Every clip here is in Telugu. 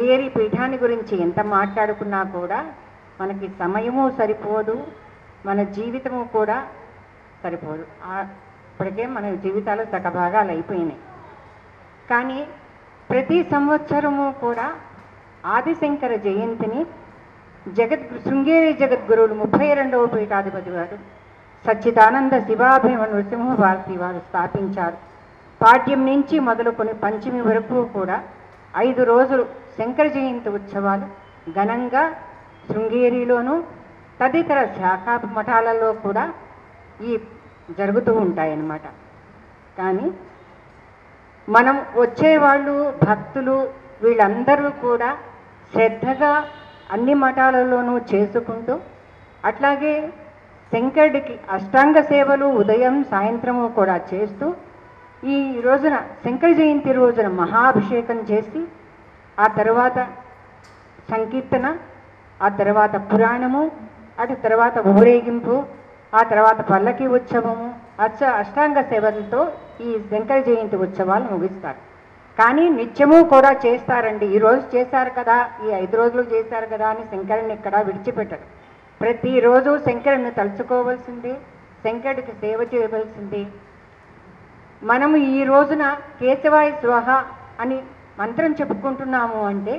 శృంగేరి పీఠాన్ని గురించి ఎంత మాట్లాడుకున్నా కూడా మనకి సమయము సరిపోదు, మన జీవితము కూడా సరిపోదు. ఇప్పటికే మన జీవితాలు సగభాగాలు అయిపోయినాయి. కానీ ప్రతి సంవత్సరము కూడా ఆదిశంకర జయంతిని శృంగేరి జగద్గురువులు 32వ పీఠాధిపతి వారు సచ్చిదానంద శివాభిమ నృసింహ భారతి వారు స్థాపించారు. పాడ్యం నుంచి మొదలుకొని పంచమి వరకు కూడా 5 రోజులు శంకర జయంతి ఉత్సవాలు ఘనంగా శృంగేరిలోనూ తదితర శాఖా మఠాలలో కూడా జరుగుతూ ఉంటాయన్నమాట. కానీ మనం వచ్చేవాళ్ళు భక్తులు వీళ్ళందరూ కూడా శ్రద్ధగా అన్ని మఠాలలోనూ చేసుకుంటూ, అట్లాగే శంకరుడికి అష్టాంగ సేవలు ఉదయం సాయంత్రము కూడా చేస్తూ, ఈ రోజున శంకర జయంతి రోజున మహాభిషేకం చేసి ఆ తర్వాత సంకీర్తన, ఆ తర్వాత పురాణము, అటు తర్వాత ఊరేగింపు, ఆ తర్వాత పల్లకి ఉత్సవము, అష్టాంగ సేవలతో ఈ శంకర జయంతి ఉత్సవాలు ముగిస్తారు. కానీ నిత్యము కూడా చేస్తారండి. ఈరోజు చేశారు కదా, ఈ 5 రోజులు చేశారు కదా అని శంకరుని ఇక్కడ విడిచిపెట్టరు. ప్రతిరోజు శంకరుని తలుచుకోవాల్సిందే, శంకరుడికి సేవ చేయవలసిందే. మనము ఈ రోజున కేశవాయ స్వహ అని మంత్రం చెప్పుకుంటున్నాము అంటే,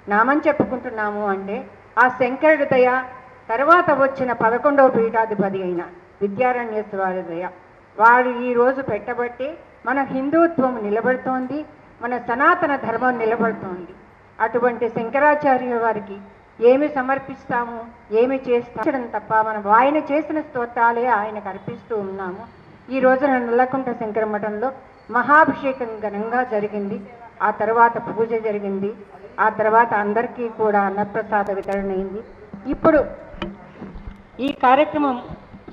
నామం చెప్పుకుంటున్నాము అంటే ఆ శంకరుడి దయ, తర్వాత వచ్చిన 11వ పీఠాధిపతి అయిన విద్యారణ్యేశ్వరి దయ, వారు ఈరోజు పెట్టబట్టి మన హిందుత్వం నిలబడుతోంది, మన సనాతన ధర్మం నిలబడుతోంది. అటువంటి శంకరాచార్య వారికి ఏమి సమర్పిస్తాము, ఏమి చేస్తాం తప్ప మనం ఆయన చేసిన స్తోత్రాలే ఆయనకు అర్పిస్తూ ఉన్నాము. ఈ రోజున నల్లకుంట శంకర మఠంలో మహాభిషేకం ఘనంగా జరిగింది. ఆ తర్వాత పూజ జరిగింది. ఆ తర్వాత అందరికీ కూడా అన్నప్రసాద వితరణ అయింది. ఇప్పుడు ఈ కార్యక్రమం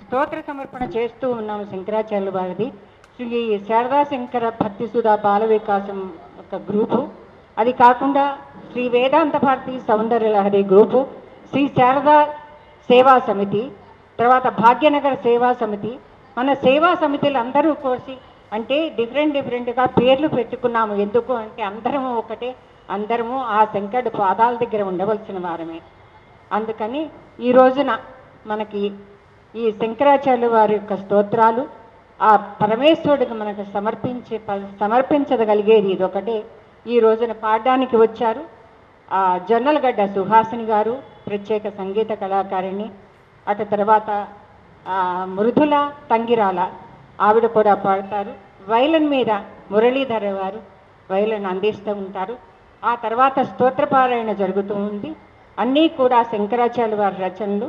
స్తోత్ర సమర్పణ చేస్తూ ఉన్నాము శంకరాచార్యుల వారిది. శ్రీ శారదా శంకర భక్తి సుధా బాల వికాసం ఒక గ్రూపు, అది కాకుండా శ్రీ వేదాంత భారతి సౌందర్య లహరి గ్రూపు, శ్రీ శారదా సేవా సమితి, తర్వాత భాగ్యనగర సేవా సమితి. మన సేవా సమితులు అందరూ కోసి అంటే డిఫరెంట్గా పేర్లు పెట్టుకున్నాము. ఎందుకు అంటే అందరము ఒకటే, అందరము ఆ శంకరుడు పాదాల దగ్గర ఉండవలసిన వారమే. అందుకని ఈ రోజున మనకి ఈ శంకరాచార్యుల వారి యొక్క స్తోత్రాలు ఆ పరమేశ్వరుడికి మనకు సమర్పించగలిగేది ఇదొకటే. ఈ రోజున పాడడానికి వచ్చారు జొన్నలగడ్డ సుహాసిని గారు, ప్రత్యేక సంగీత కళాకారిణి. అటు తర్వాత మృదుల తంగిరాల, ఆవిడ కూడా పాడతారు. వైలన్ మీద మురళీధర వారు వైలన్ అందిస్తూ ఉంటారు. ఆ తర్వాత స్తోత్రపారాయణ జరుగుతూ ఉంది. అన్నీ కూడా శంకరాచార్యుల వారి రచనలు.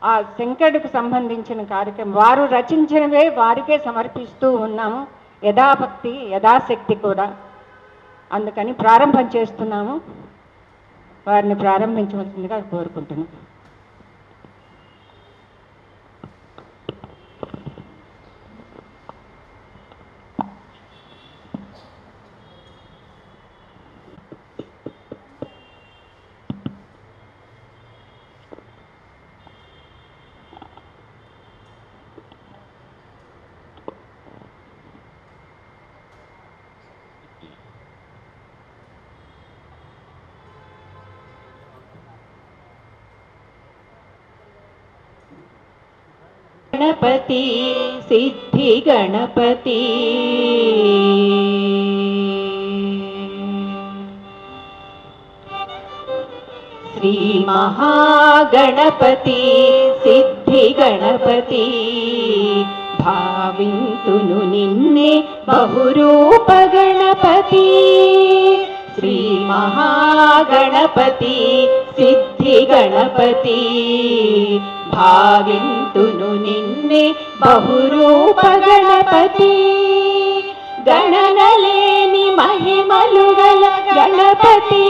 ఆ శంకరుడికి సంబంధించిన కార్యక్రమం వారు రచించినవే వారికే సమర్పిస్తూ ఉన్నాము, యథాభక్తి యథాశక్తి కూడా. అందుకని ప్రారంభం చేస్తున్నాము. వారిని ప్రారంభించవలసిందిగా కోరుకుంటున్నాను. गणपति सिद्धि गणपति श्री महागणपति सिद्धि गणपति भाविंतुनु निन्ने बहुरूप गणपति श्री महागणपति सिद्धि गणपति भाविंतुनु निन्ने बहुरूप गणपति गणनलेनि महिमलु गल गणपति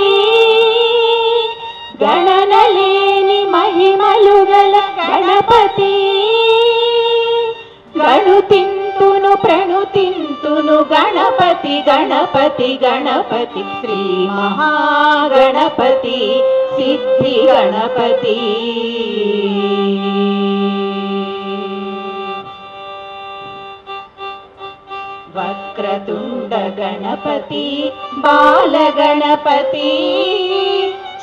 गणनलेनि महिमलु गल गणपति गणुतिंतुनु प्रणुतिंतुनु गणपति गणपति गणपति श्री महागणपति सिद्धि गणपति వక్రతుండ గణపతి బాలగణపతి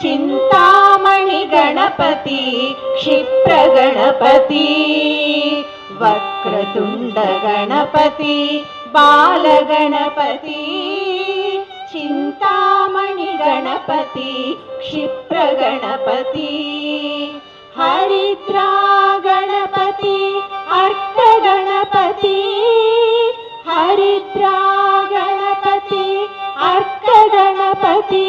చింతామణి గణపతి క్షిప్ర గణపతి వక్రతుండ గణపతి బాలగణపతి చింతామణి గణపతి క్షిప్ర గణపతి హరిద్రా గణపతి అర్క గణపతి హరిద్రా గణపతి అర్క గణపతి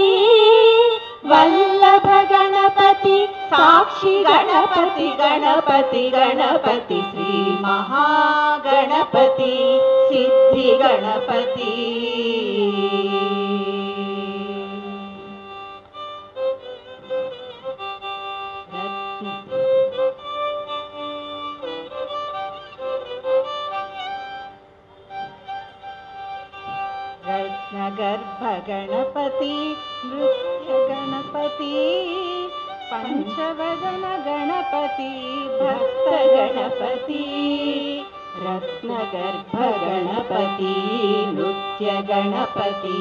వల్లభ గణపతి సాక్షి గణపతి గణపతి గణపతి శ్రీ మహాగణపతి సిద్ధి గణపతి రత్నగర్భ గణపతి నృత్య గణపతి పంచవదన గణపతి భక్త గణపతి రత్నగర్భ గణపతి నృత్య గణపతి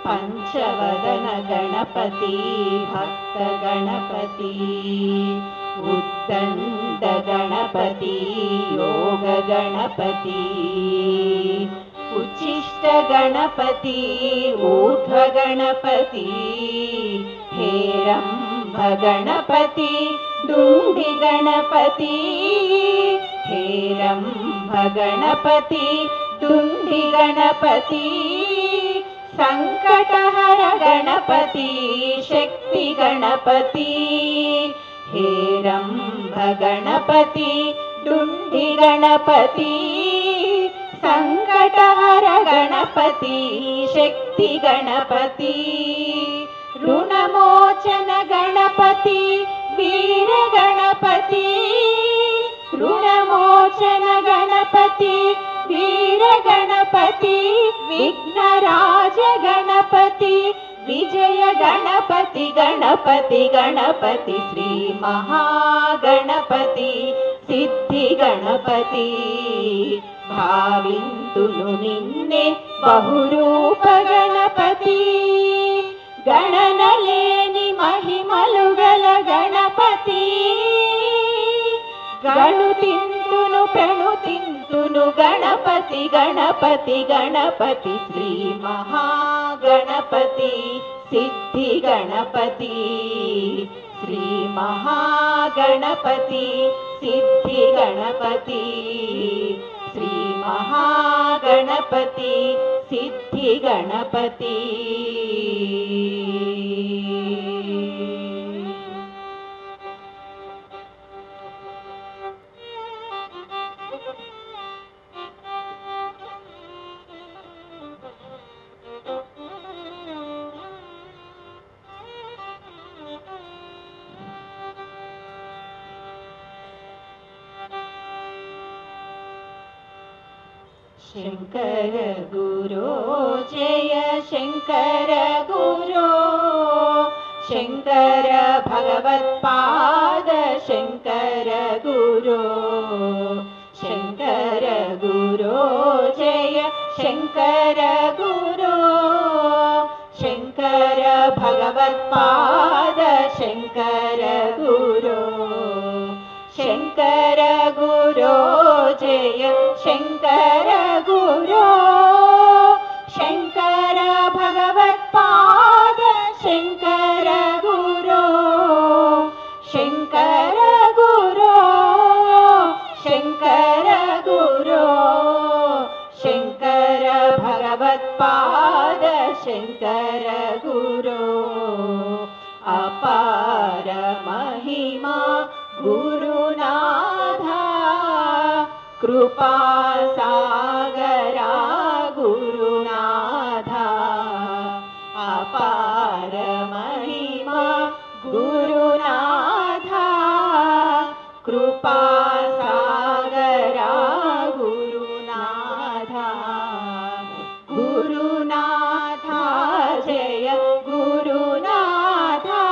పంచవదన గణపతి భక్త గణపతి ఉద్దండ గణపతి యోగ గణపతి ఉచ్చిష్ట గణపతి ఊర్ధ్వ గణపతి హేరంబ గణపతి డుండి గణపతి హేరంబ గణపతి డుండి గణపతి సంకటహర గణపతి శక్తి గణపతి హేరంబ గణపతి డుండి గణపతి సంకటహర గణపతి శక్తి గణపతి రుణమోచన గణపతి వీర గణపతి రుణమోచన గణపతి వీర గణపతి విఘ్నరాజ గణపతి విజయ గణపతి గణపతి గణపతి శ్రీ మహాగణపతి సిద్ధి గణపతి భావింతును నిన్నే బహురూప గణపతి గణనలేని మహిమలు గల గణపతి గణుతింతును ప్రణుతింతును గణపతి గణపతి గణపతి శ్రీ మహాగణపతి సిద్ధి గణపతి శ్రీ మహాగణపతి సిద్ధి గణపతి శ్రీ మహాగణపతి సిద్ధి గణపతి శంకర గురో జయ శంకర గురో శంకర భగవత్పాద శంకర గురో శంకర గురో జయ శంకర గురో శంకర భగవత్పాద శంకర గురో శంకర గురో జయ శంకర గురో శంకర భగవత్పాద శంకర గురో శంకర గురో శంకర గురో శంకర భగవత్పాద శంకర గురో అపార మహిమా గురునాథా కృపా సాగరా గురునాథా అపార మహిమా గురునాథా కృపా సాగరా గురునాథా గురునాథా జయ గురునాథా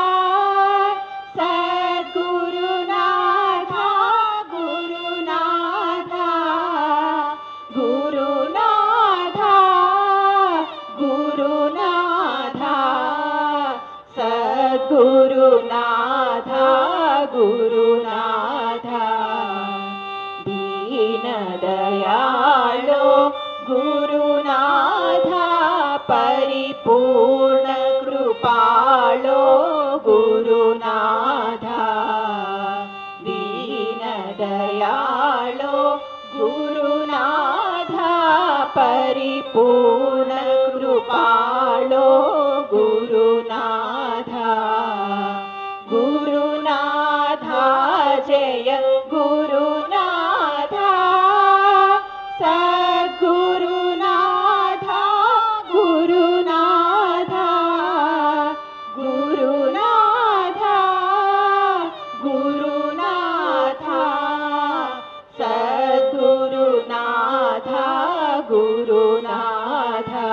సద్గురునాథా గురునాథా दयालो गुरुनाथा परिपूर्ण कृपालो गुरुनाथा दीन दयालो गुरुनाथा परिपूर्ण कृपालो गुरुनाथा गुरुनाथा जय गुरुनाथा सद्गुरुनाथा गुरुनाथा गुरुनाथा गुरुनाथा सद्गुरुनाथा गुरुनाथा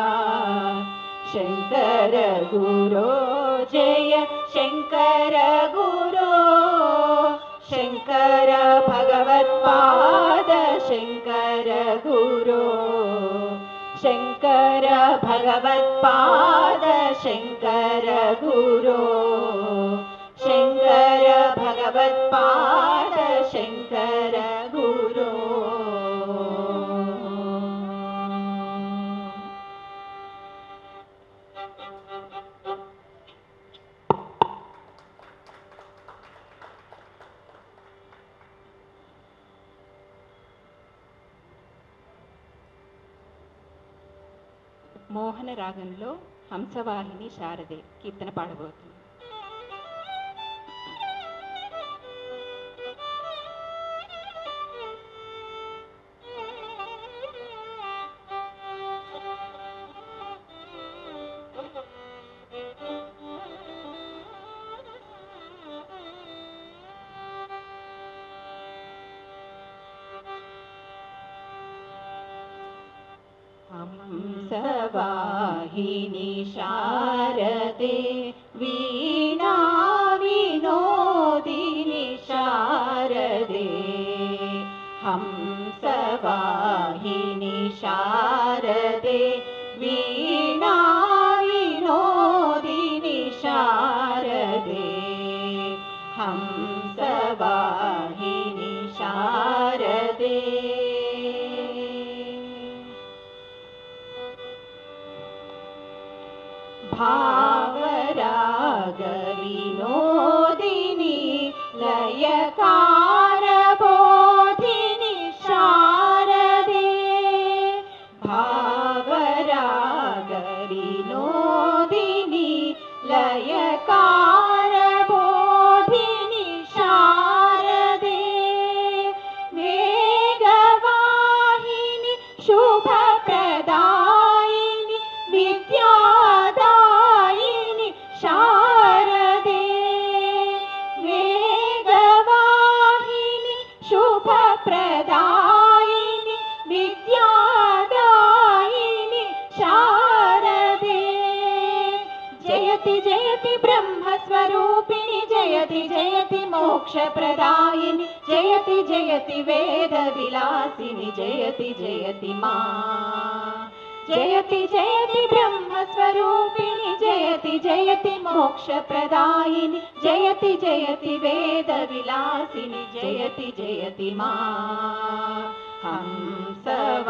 शंकर गुरो जय शंकर गुरो शंकर भगवत्पाद शंकर गुरो शंकर भगवत्पाद शंकर गुरो शंकर भगवत्पाद शंकर गुरो మోహన రాగంలో హంసవాహిని శారదే కీర్తన పాడబోతుంది. हंसवाहिनी शारदे वीणा विनोदिनी शारदे हंसवाहिनी शारदे वीणा विनोदिनी शारदे हंसवाहिनी शारदे भावराग विनोदिनी लयकार बोधिनी शारदे भावराग विनोदिनी लयकार बोधिनी शारदे मेघवाहिनी शुभप्रदायिनी विद्यादायिनी शारदे मेघवाहिनी शुभप्रदायिनी विद्यादायिनी शारदे जयति जयति ब्रह्मस्वरूपिणी जयति जयति मोक्षप्रदायिनी जयति जयति वेदविलासिनी जयति जयति मा जयति जयति ब्रह्मस्वरूपिणी जयति जयति मोक्षप्रदायिनी जयति जयति वेदविलासिनी जयति जयति मा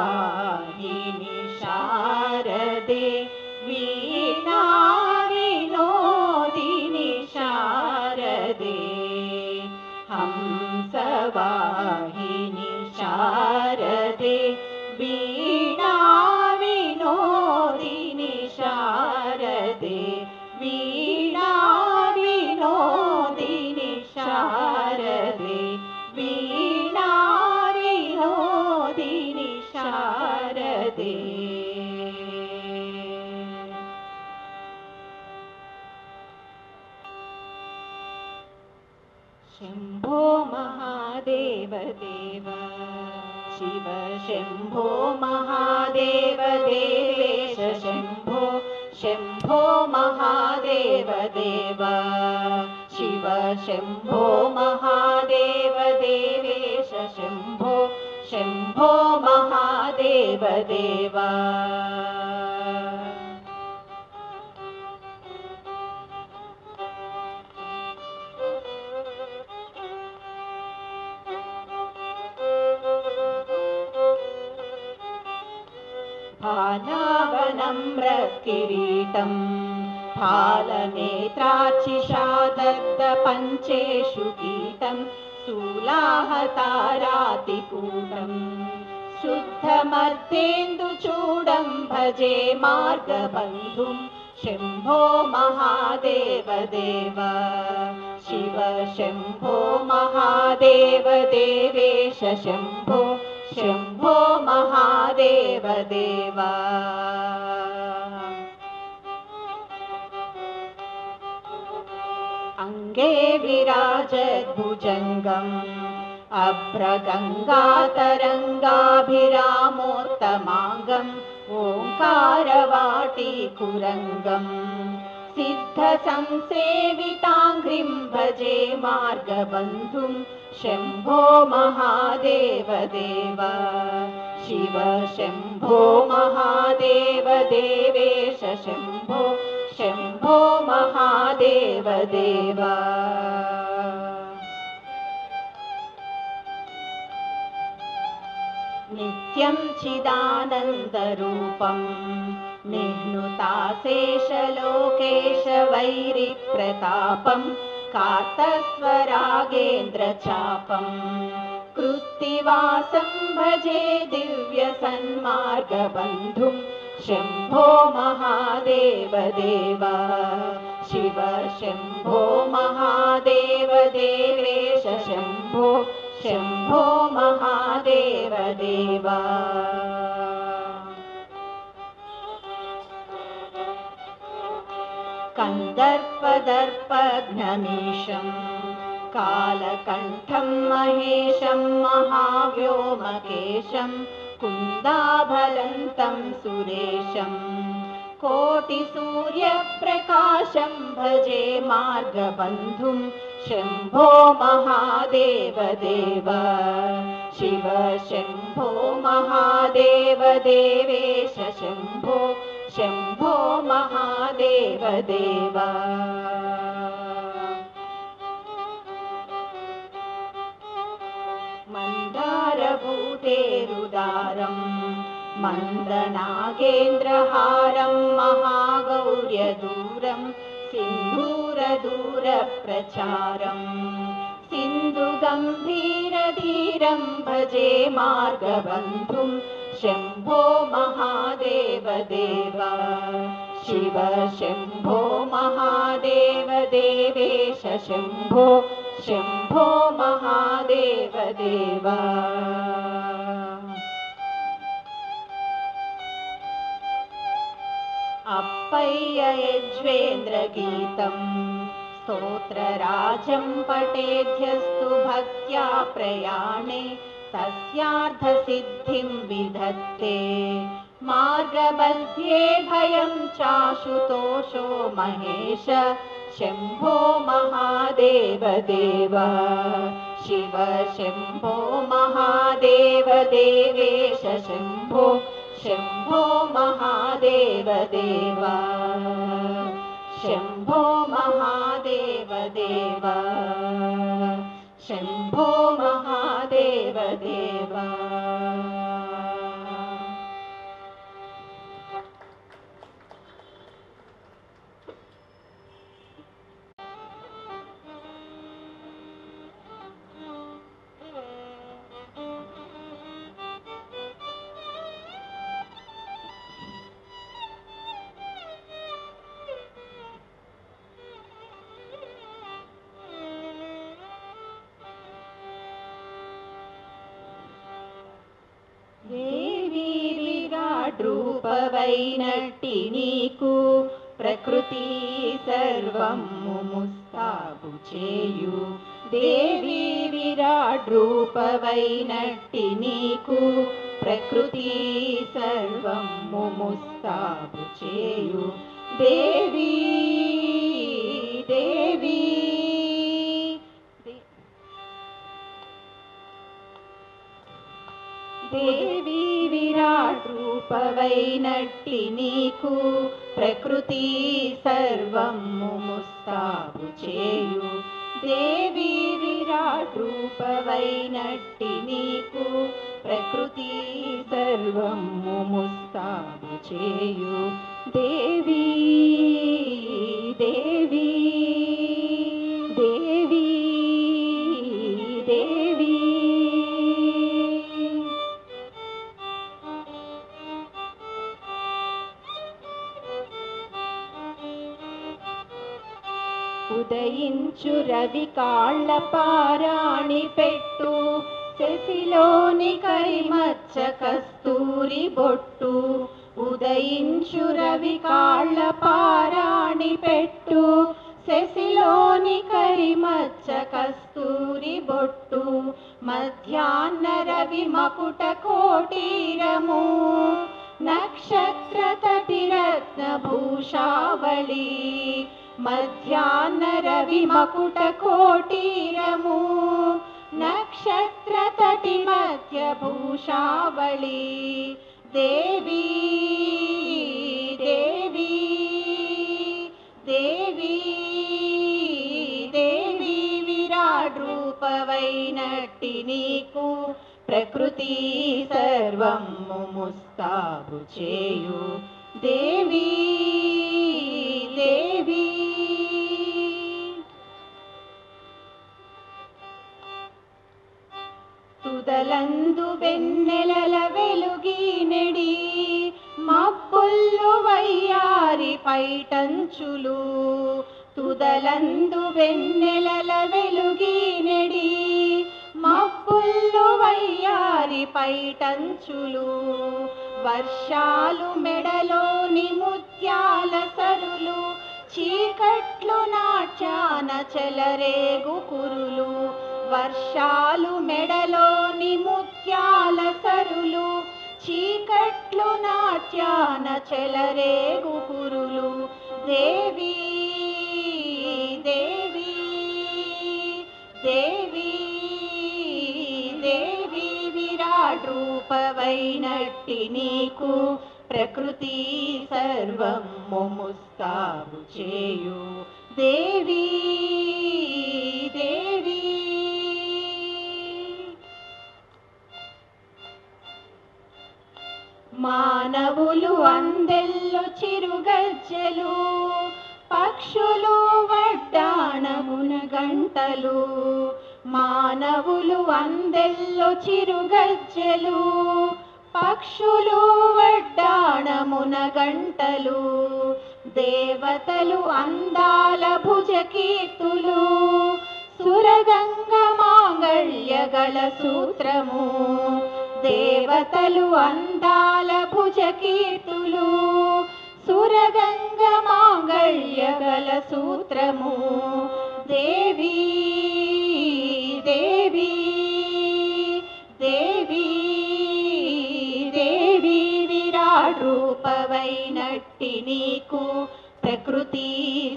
हंसवाहिनी शारदे वीणा विनोदिनी शारदे हंसवाहिनी शारदे वीणा विनोदिनी शारदे वीणा विनोदिनी शारदे वीणा विनोदिनी शारदे शंभो महादेव देव शिव शंभो महादेव देवेश शंभो शंभो महादेव देव शिव शंभो महादेव देवेश शंभो शंभो महादेव देव फालावनम्रकिरीटं फालनेत्राचिषादग्धपञ्चेषु कीटं शूलाहतारातिकूटं शुद्धमर्तेन्दुचूडं भजे मार्गबन्धुं शम्भो महादेव देव शिव शम्भो महादेव देवेश शम्भो शम्भो महादेव देव अंगे विराजद्भुजङ्गम् अभ्रगङ्गातरङ्गाभिरामोत्तमाङ्गम् ओङ्कारवाटीकुरङ्गम् सिद्धसंसेविताङ्घ्रिं भजे मार्गबन्धुं शम्भो महादेव देव शिव शम्भो महादेव देवेश शम्भो शम्भो महादेव देव नित्यं चिदानन्दरूपं निह्नुताशेषलोकेश वैरिप्रतापं कार्तस्वरागेन्द्रचापं कृत्तिवासं भजे दिव्यसन्मार्गबन्धुं शम्भो महादेव देव शिव शम्भो महादेव देवेश शम्भो शम्भो महादेव देव कन्दर्पदर्पघ्नमीशं कालकण्ठं महेशं महाव्योमकेशं कुन्दाभलन्तं सुरेशं कोटिसूर्यप्रकाशं भजे मार्गबन्धुं शम्भो महादेव देव शिव शम्भो महादेव देवेश शम्भो शम्भो महादेव देव मन्दारभूतेरुदारं मन्दनागेन्द्रहारं महागौर्यदूरं सिन्धूरदूरप्रचारं सिन्धुगम्भीरधीरं भजे मार्गबन्धुं शम्भो महादेव देव शिव शम्भो महादेव देवेश शम्भो शम्भो महादेव देव अप्पय्य यज्वेन्द्रगीतं स्तोत्रराजं पठेद्यस्तु भक्त्या प्रयाणे तस्यार्थसिद्धिं विधत्ते मार्गमध्ये भयं चाशुतोषो महेश शम्भो महादेव देव शिव शम्भो महादेव देवेश शम्भो शम्भो महादेव देव शम्भो महादेव देव शम्भो महादेव देव देवी विराट रूपवैनट्टि नीकु प्रकृति सर्वं मुमुस्ताबु चेयु देवी विराट रूपवैनट्टि नीकु प्रकृति सर्वं मुमुस्ताबु चेयु देवी देवी देवी विराट रूपवैनट्टि नीकु प्रकृति सर्वं मुमुस्ताबु चेयु దేవి విరాట్ రూపవైనట్టి నీకు ప్రకృతి సర్వము ముస్తాబు చేయు దేవి దేవి దేవి దేవి. ఉదయించు రవి కాళ్ళ పారాణి పెట్టు శశిలోని కరిమచ్చ కస్తూరి బొట్టు. ఉదయించు రవి కాళ్ళ పారాణి పెట్టు శశిలోని కరిమచ్చ కస్తూరి బొట్టు. మధ్యాహ్న రవి మకుట కోటీరము నక్షత్ర తటిరత్న భూషావళి. మధ్యాహ్న రవి మకుట కోటీరము నక్షత్ర తటి మధ్య భూషావళి. దేవి దేవి దేవి దేవి విరాట్ రూపవైనట్టి నీకు ప్రకృతి సర్వము ముస్తాబు చేయు దేవి దేవి. తుదలందు వెన్నెలల వెలుగినెడి మబ్బుల్లు వయ్యారి పైటంచులు. తుదలందు వెన్నెలల వెలుగినెడి మబ్బుల్లు వయ్యారి పైటంచులు. వర్షాలు మెడలోని ముత్యాల సరులు చీకట్లు నాట్యాన చెలరేగు కురులు. వర్షాలు మెడలోని ముత్యాల సరులు చీకట్లు నాట్యాన చెలరేగు కురులు. దేవి దేవి దేవి దేవి విరాట్ రూపవైనట్టి నీకు ప్రకృతి సర్వము ముస్తాబు చేయు దేవి దేవి. మానవులు అందెల్లు చిరుగజ్జలు పక్షులు వడ్డాణమున గంటలు. మానవులు అందెల్లు చిరుగజ్జలు పక్షులు వడ్డాణమున గంటలు. దేవతలు అందాల భుజకీర్తులు సురగంగ మాంగళ్యగల సూత్రము. దేవతలు అందాల భుజకీర్తులు సురగంగ మాంగళ్యగల సూత్రము. దేవి దేవి దేవి దేవి విరాట్ రూపవైనట్టి నీకు ప్రకృతి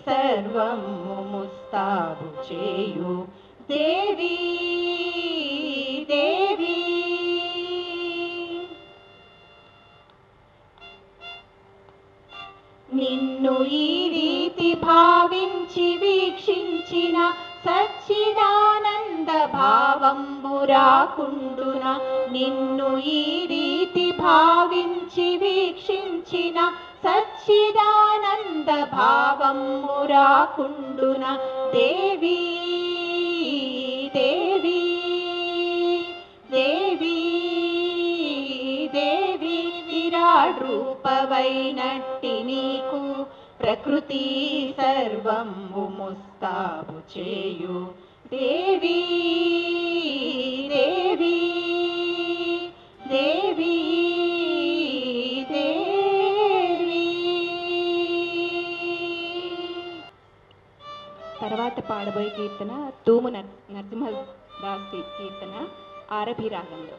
సర్వము ముస్తాబు చేయు దేవి దేవి. నిన్ను ఈ రీతి భావించి వీక్షించిన సచ్చిదానంద భావంబు రాకుండున. నిన్ను ఈ రీతి భావించి వీక్షించిన సచ్చిదానంద భావంబు రాకుండున. దేవి దేవి దేవి దేవి విరాట్ రూపవైనట్టి నీకు ప్రకృతి సర్వము ముస్తాబు చేయు దేవి దేవి దేవి దేవి. తర్వాత పాడబోయే కీర్తన తూము నరసింహదాస్ కీర్తన ఆరభి రాగంలో.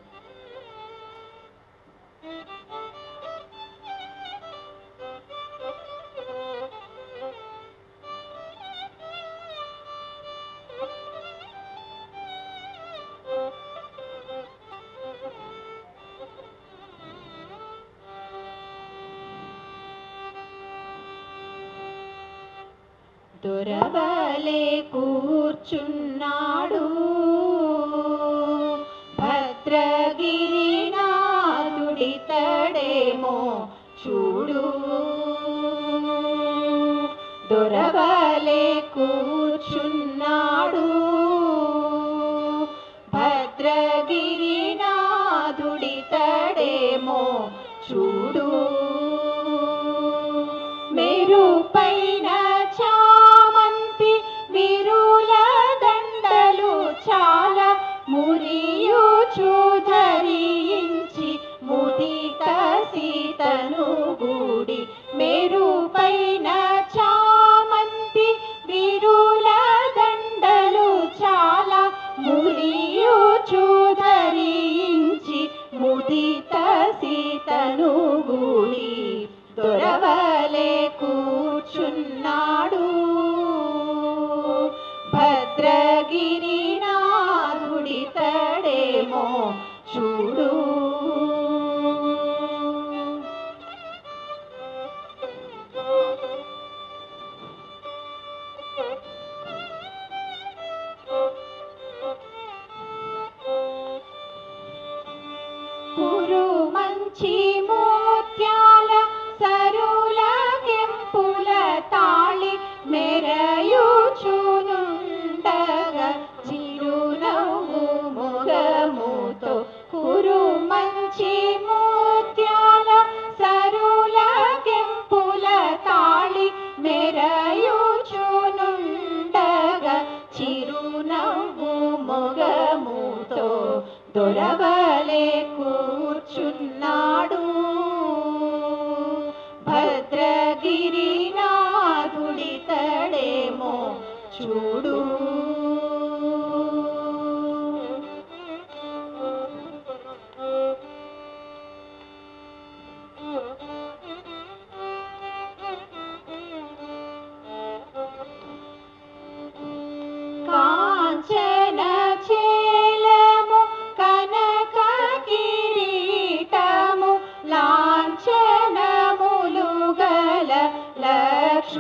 దొరవలే కూర్చుండిన కూర్చున్నాడు. భద్రగిరినాథుడితడేమో చూడు. దొరవలే కూర్చున్నాడు. భద్రగిరినాథుడితడేమో చూడు. మెరుపైన చామంతి విరుల దండలు చాలా మురియుచు ధరించి ముదిత సీతను గూడి. మెరుపైన చామంతి విరుల దండలు చాలా మురియుచు ధరించి ముదిత సీతను గూడి. దొరవలే కూర్చున్నాడు. భద్రగిరినాథుడితడేమో చూడు. కురుమంచి ముత్యాల సరుల కెంపుల తాళి మెరయుచునుండగా చిరునవ్వు మొగముతో. కురుమంచి ముత్యాల సరుల కెంపుల తాళి మెరయుచునుండగా చిరునవ్వు మొగముతో. దొరవలే కూర్చున్నాడు. భద్రగిరినాథుడితడేమో చూడు. కాంచన చేలము కనక కిరీటము లాంఛనములు గల లక్ష్మణాగ్రజుడిదే.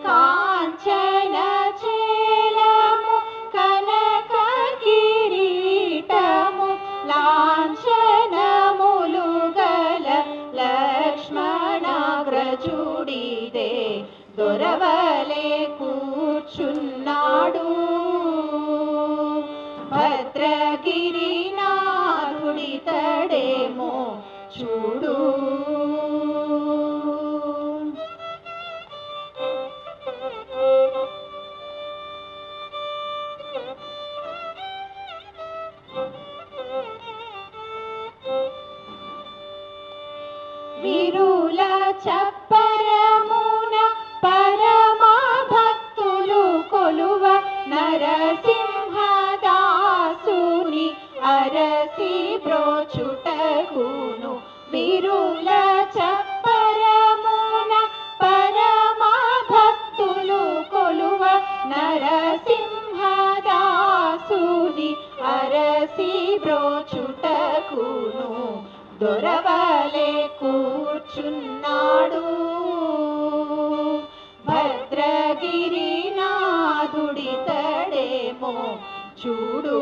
కాంచన చేలము కనక కిరీటము లాంఛనములు గల లక్ష్మణాగ్రజుడిదే. దొరవలే కూర్చున్నాడు. భద్రగిరినాథుడితడేమో చూడు. విరుల చప్పరమున పరమ భక్తులు కొలువ నరసింహదాసుని అరసి బ్రోచుటకును. విరుల చప్పరమున పరమ భక్తులు కొలువ నరసింహదాసుని అరసి బ్రోచుటకును. దొరవలే కూర్చున్నాడు. భద్రగిరినాథుడితడేమో చూడు.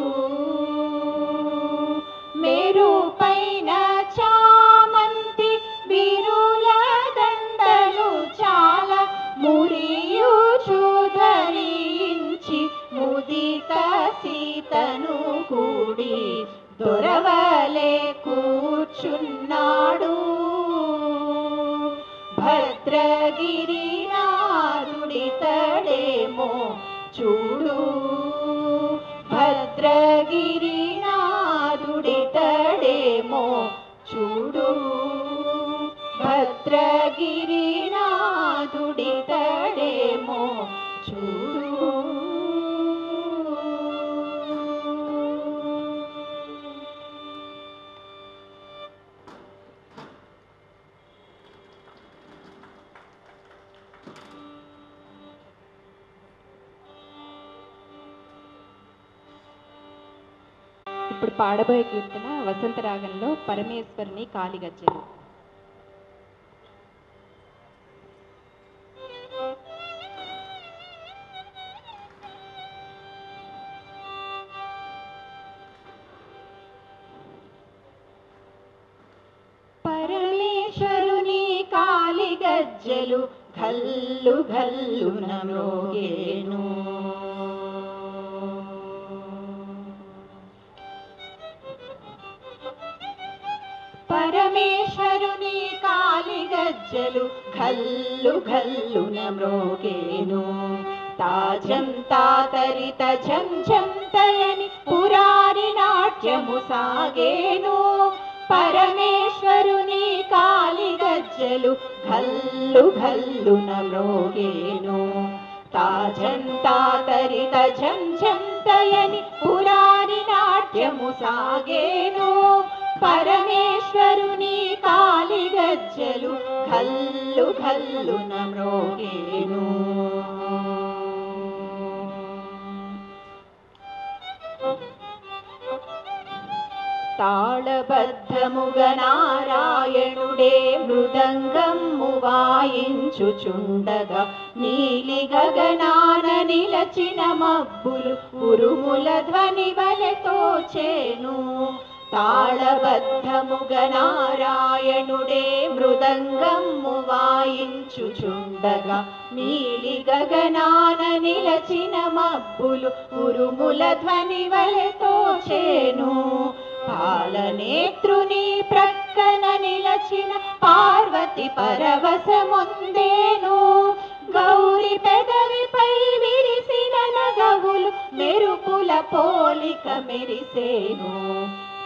మెరుపైన చామంతి విరుల దండలు చాలా మురియుచు ధరించి ముదిత సీతను కూడి. దొరవలే కూర్చున్నాడు. భద్రగిరినాథుడితడేమో చూడు. భద్రగిరినాథుడితడేమో చూడు. భద్రగిరినాథుడితడేమో చూడు. ఇప్పుడు పాడబోయే కీర్తన వసంతరాగంలో పరమేశ్వరుని కాలిగజ్జెలు. కాలిగజ్జలు ఘల్లు ఘల్లున మ్రోగేను. పరమేశ్వరుని కాలిగజ్జలు ఘల్లు ఘల్లున మ్రోగేను. తాజం తాతరిత ఝం ఝం తయని పురారి నాట్యము సాగేను. పరమేశ్వరుని కాలిగజ్జలు ఘల్లు ఘల్లున మ్రోగేను. తాజం తాతరిత ఝం ఝం తయని పురారి నాట్యము సాగేను. పరమేశ్వరుని కాలిగజ్జలు ఘల్లు ఘల్లున మ్రోగేను. తాళబద్ధముగ నారాయణుడే మృదంగము వాయించుచుండగా నీలి గగనాన నిలచిన మబ్బులు ఉరుముల ధ్వని వలె తోచెను. తాళబద్ధముగ నారాయణుడే మృదంగము వాయించుచుండగా నీలి గగనాన నిలచిన మబ్బులు ఉరుముల ధ్వని వలె తోచెను. పాలనేత్రుని ప్రక్కన నిలచిన పార్వతి పరవశముందేను. గౌరి పెదవిపై విరిసిన నగవులు మెరుపుల పోలిక మెరిసేను.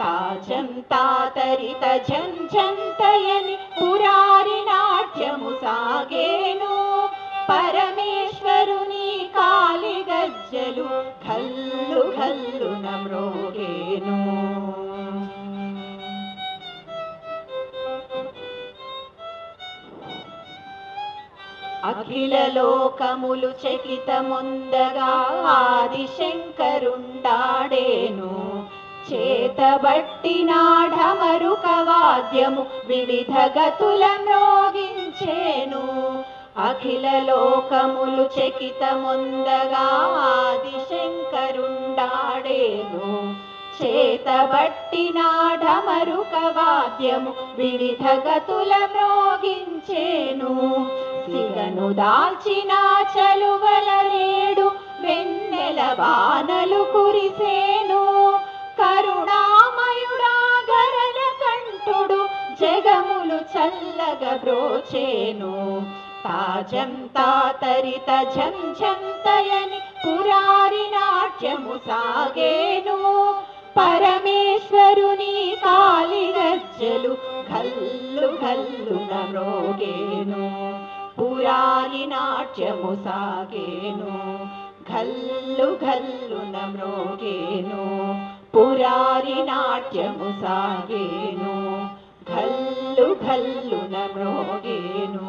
తాజం తాతరిత ఝం ఝం తయని పురారి నాట్యము సాగేను. పరమేశ్వరుని కాలిగజ్జలు ఘల్లు ఘల్లున మ్రోగేను. అఖిల లోకములు చకితముందగా ఆదిశంకరుండాడేను. చేతబట్టినాఢమరుక వాద్యము వివిధ గతుల మ్రోగించేను. అఖిల లోకములు చకితముందగా ఆదిశంకరుండాడేను. చేతబట్టినాఢమరుక వాద్యము వివిధ గతుల మ్రోగించేను. సిగను దాల్చిన చలువల రేడు వెన్నెల వానలు కురిసేను. కరుణామయుడా గరళ కంఠుడు జగములు చల్లగా బ్రోచేను. తాజం తాతరిత ఝం ఝం తయని పురారి నాట్యము సాగేను. పరమేశ్వరుని కాలిగజ్జలు ఘల్లు ఘల్లున మ్రోగేను. పురారి నాట్యము సాగేను. ఘల్లు ఘల్లున మ్రోగేను. పురారి నాట్యము సాగేను. ఘల్లు ఘల్లున మ్రోగేను.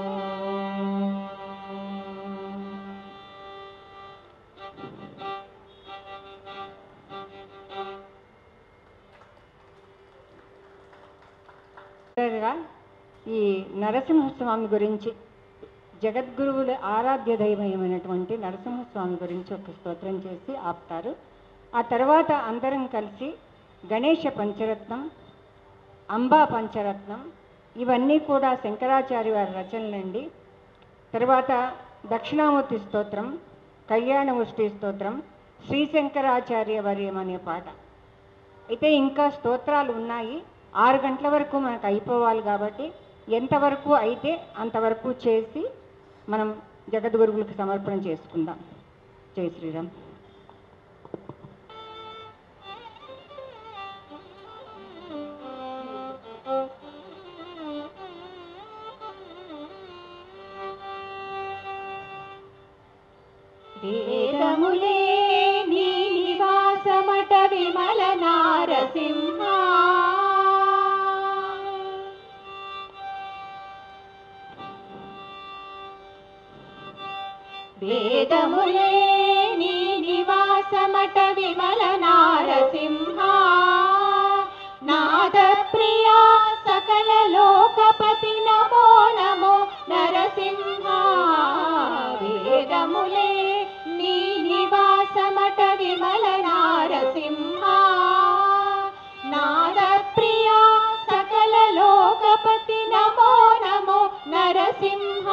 ఈ నరసింహస్వామి గురించి జగద్గురువుల ఆరాధ్య దైవమైనటువంటి నరసింహస్వామి గురించి ఒక స్తోత్రం చేసి ఆపుతారు. ఆ తర్వాత అందరం కలిసి గణేష పంచరత్నం, అంబా పంచరత్నం ఇవన్నీ కూడా శంకరాచార్య వారి రచనలండి. తర్వాత దక్షిణామూర్తి స్తోత్రం, కళ్యాణముష్టి స్తోత్రం, శ్రీశంకరాచార్య వర్యం అనే పాట. అయితే ఇంకా స్తోత్రాలు ఉన్నాయి. 6 గంటల వరకు మనకు అయిపోవాలి కాబట్టి ఎంతవరకు అయితే అంతవరకు చేసి మనం జగద్గురువులకు సమర్పణ చేసుకుందాం. జై శ్రీరామ్. వేదములే నీ నివాసమట విమల నారసింహ. వేదములే నీ నివాసమట విమల నారసింహ. నాద ప్రియా సకల లోకపతి నమో నమో నరసింహ. వేదములే నీ నివాసమట విమల నారసింహ. నాద ప్రియా సకల లోకపతి నమో నమో నరసింహ.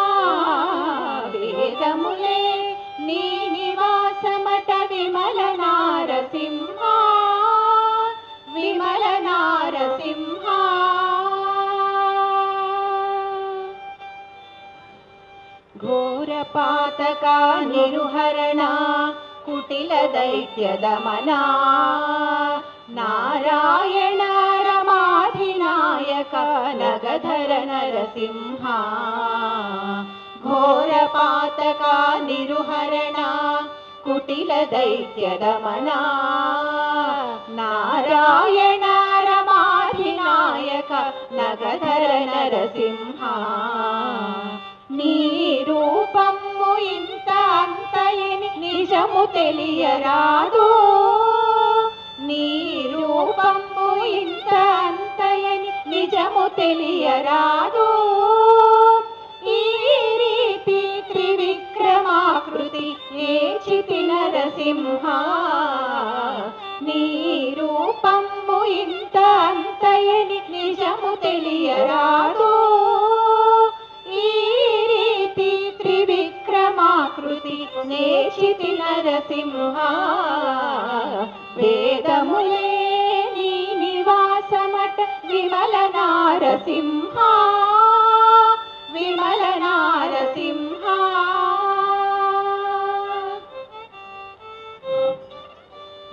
ಪಾತಕ ನಿರುಹರಣ ಕುಟಿಲ ದೈತ್ಯ ದಮನ ನಾರಾಯಣ ರಮಾಧಿನಾಯಕ ನಗಧರ ನರಸಿಂಹ ಘೋರ ಪಾತಕ ನಿರುಹರಣ ಕುಟಿಲ ದೈತ್ಯ ದಮನ ನಾರಾಯಣ ರಮಾಧಿನಾಯಕ ನಗಧರ ನರಸಿಂಹ నీ రూపము ఇంత అంతయని నిజము తెలియరాదు నీ రూపము ఇంత అంతయని నిజము తెలియరాదు ఈ రీతి త్రివిక్రమాకృతి ఏచితి నరసింహ నీ రూపము ఇంత అంతయని నిజము తెలియరాదు ఈ రీతి త్రివిక్రమాకృతి నేచితి నరసింహ వేదములే నీ నివాసమట విమల నారసింహ విమల నారసింహ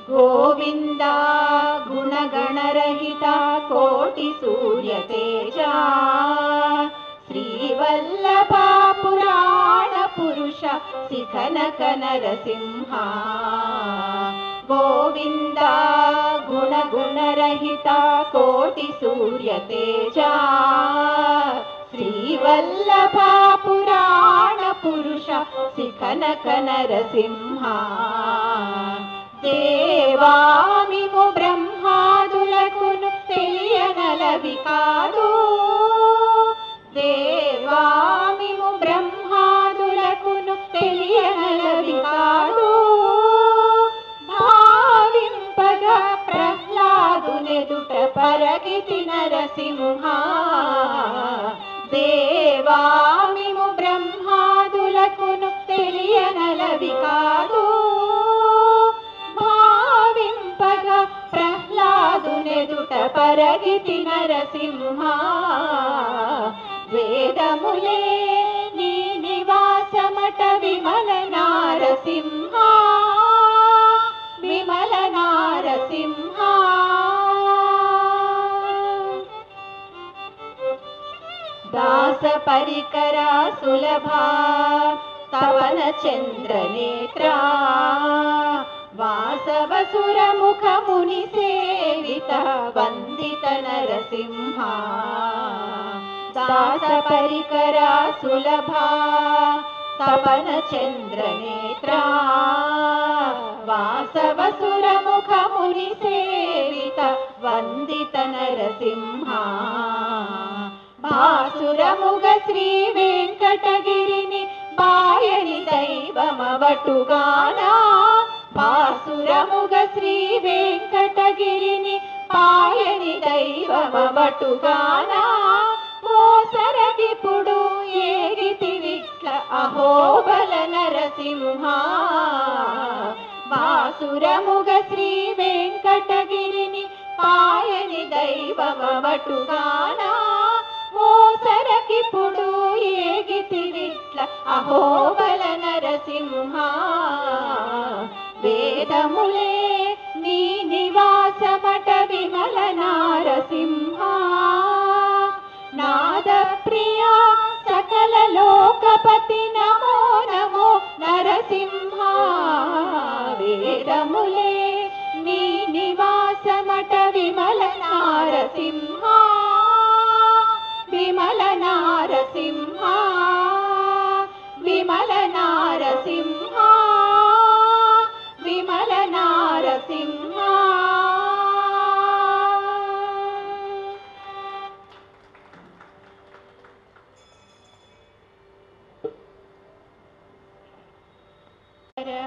గోవింద గుణగణరహిత కోటి సూర్య తేజ శ్రీవల్లభ పురాణ పురుష శిఖనక నరసింహ గోవింద గుణగుణరహిత కోటి సూర్య తేజ శ్రీవల్లభ పురాణ పురుష శిఖనక నరసింహ దేవామిము బ్రహ్మాదులకును తెలియనలవి కాదు దేవామిము బ్రహ్మాదులకును తెలియనలవి కాదు భావింపగా ప్రహ్లాదునెదుట పరగితి నరసింహ దేవామిము బ్రహ్మాదులకును తెలియనలవి కాదు భావింపగా ప్రహ్లాదునెదుట పరగితి నరసింహ వేదములే నీ నివాసమట విమల నారసింహ విమల నారసింహ దాస పరికర సులభ తవన చంద్ర నేత్ర వాసవసుర ముఖ ముని సేవిత వందిత నరసింహ దాస పరికర సులభ తవన చంద్ర నేత్ర వాసవసుర ముఖ ముని సేవిత వందిత నరసింహ భాసురముగ శ్రీ వెంకటగిరిని బాయని దైవమవటుగానా భాసురముగ శ్రీ వెంకటగిరిని పాయని దైవమవటుగానా ఓసరగిపుడు ఏగితి విట్ల అహోబల నరసింహ భాసురముగ శ్రీ వెంకటగిరిని పాయని దైవమవటుగానా ఓసరగిపుడు ఏగితి విట్ల అహోబల నరసింహ వేదములే నీ నివాసమట విమల నారసింహ నాద ప్రియ సకల లోకపతి నమో నమో నరసింహ వేదములే నీ నివాసమట విమల నారసింహ విమల నారసింహ విమల నారసింహ విమల నారసింహ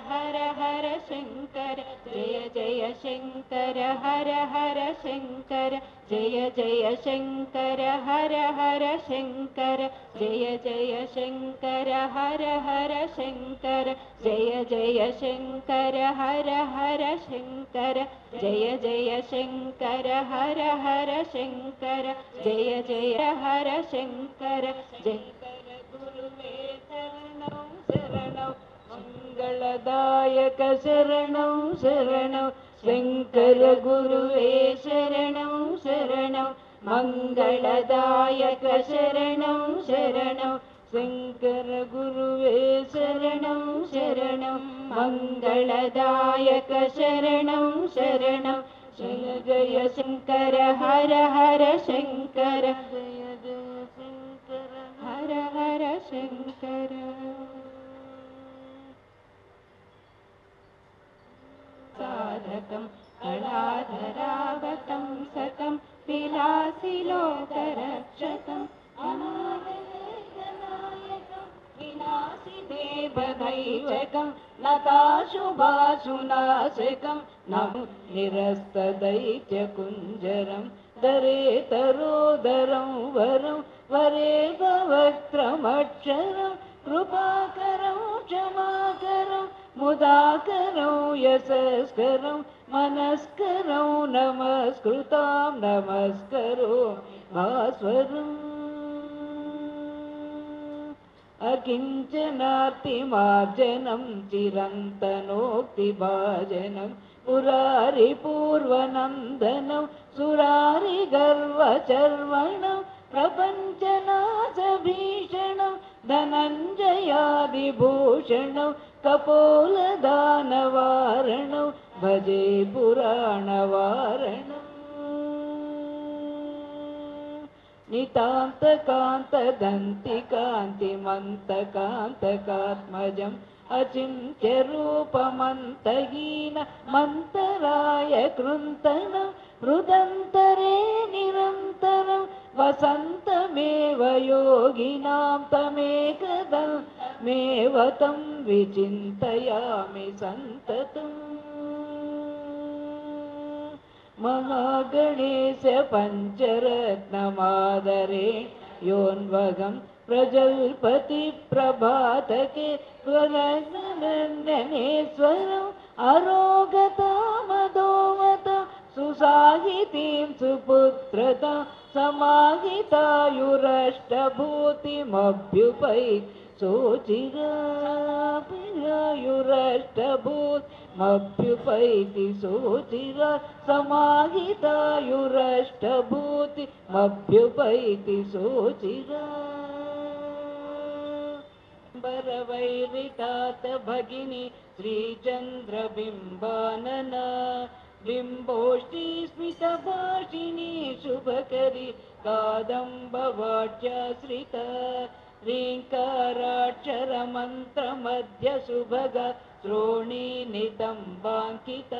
హర హర శంకర జయ జయ శంకర హర హర శంకర జయ జయ శంకర హర హర శంకర జయ జయ శంకర హర హర శంకర జయ జయ శంకర హర హర శంకర జయ జయ శంకర హర హర శంకర జయ జయ హర శంకర జయ గురువే శరణం మంగళదాయక శరణం శరణం శంకర గురువే శరణం శరణం మంగళదాయక శరణం శరణం శంకర గురువే శరణం శరణం మంగళదాయక శరణం శరణం జయ జయ శంకర హర హర శంకర జయ జయ శంకర హర హర శంకర సాధకం కళాధరావతం సతం విలాసిలోకరక్షకం వినాశిదేవదైవకం నతాశుభాశునాశకం నము నిరస్తదైత్యకుంజరం దరేతరోదరం వరం వరేదవక్త్రమక్షరం కృపాకరం క్షమాకరం ముదాకరం యశస్కరం మనస్కరం నమస్కృతాం నమస్కరో భాస్వరం అకించనార్తిమార్జనం చిరంతనోక్తిభాజనం పురారి పూర్వనందనం సురారి గర్వచర్వణం ప్రపంచనాశభీషణం ధనంజయాదిభూషణం కపోలదానవారణం భజే పురాణవారణం నితాంతకాంతదంతికాంతిమంతకాంతకాత్మజం అచింత్యరూపమంతహీన మంతరాయ కృంతనం హృదంతరే నిరంతరం వసంతమేవ యోగినాం తమేకదమేవ తం విచింతయామి సంతతం మహాగణేశ పంచరత్నమాదరే యోన్వగం ప్రజల్పతి ప్రభాతకే స్వరనేశ్వరం అరోగతామదోవత సుసాహితీం సుపుత్రత సమాహితాయురష్టభూతిమభ్యుపై సోచిరాయురష్టభూతిమభ్యుపైతి సోచిరా సమాహితాయురష్టభూతిమభ్యుపైతి సోచిరా బరవైరితాత భగిని శ్రీచంద్రబింబానన బింబోష్టి స్మితభాషిణి శుభకరి కాదంబవాచ్యాశ్రిత రీంకారాక్షరమంత్రమధ్య సుభగ శ్రోణీ నితంబాంకిత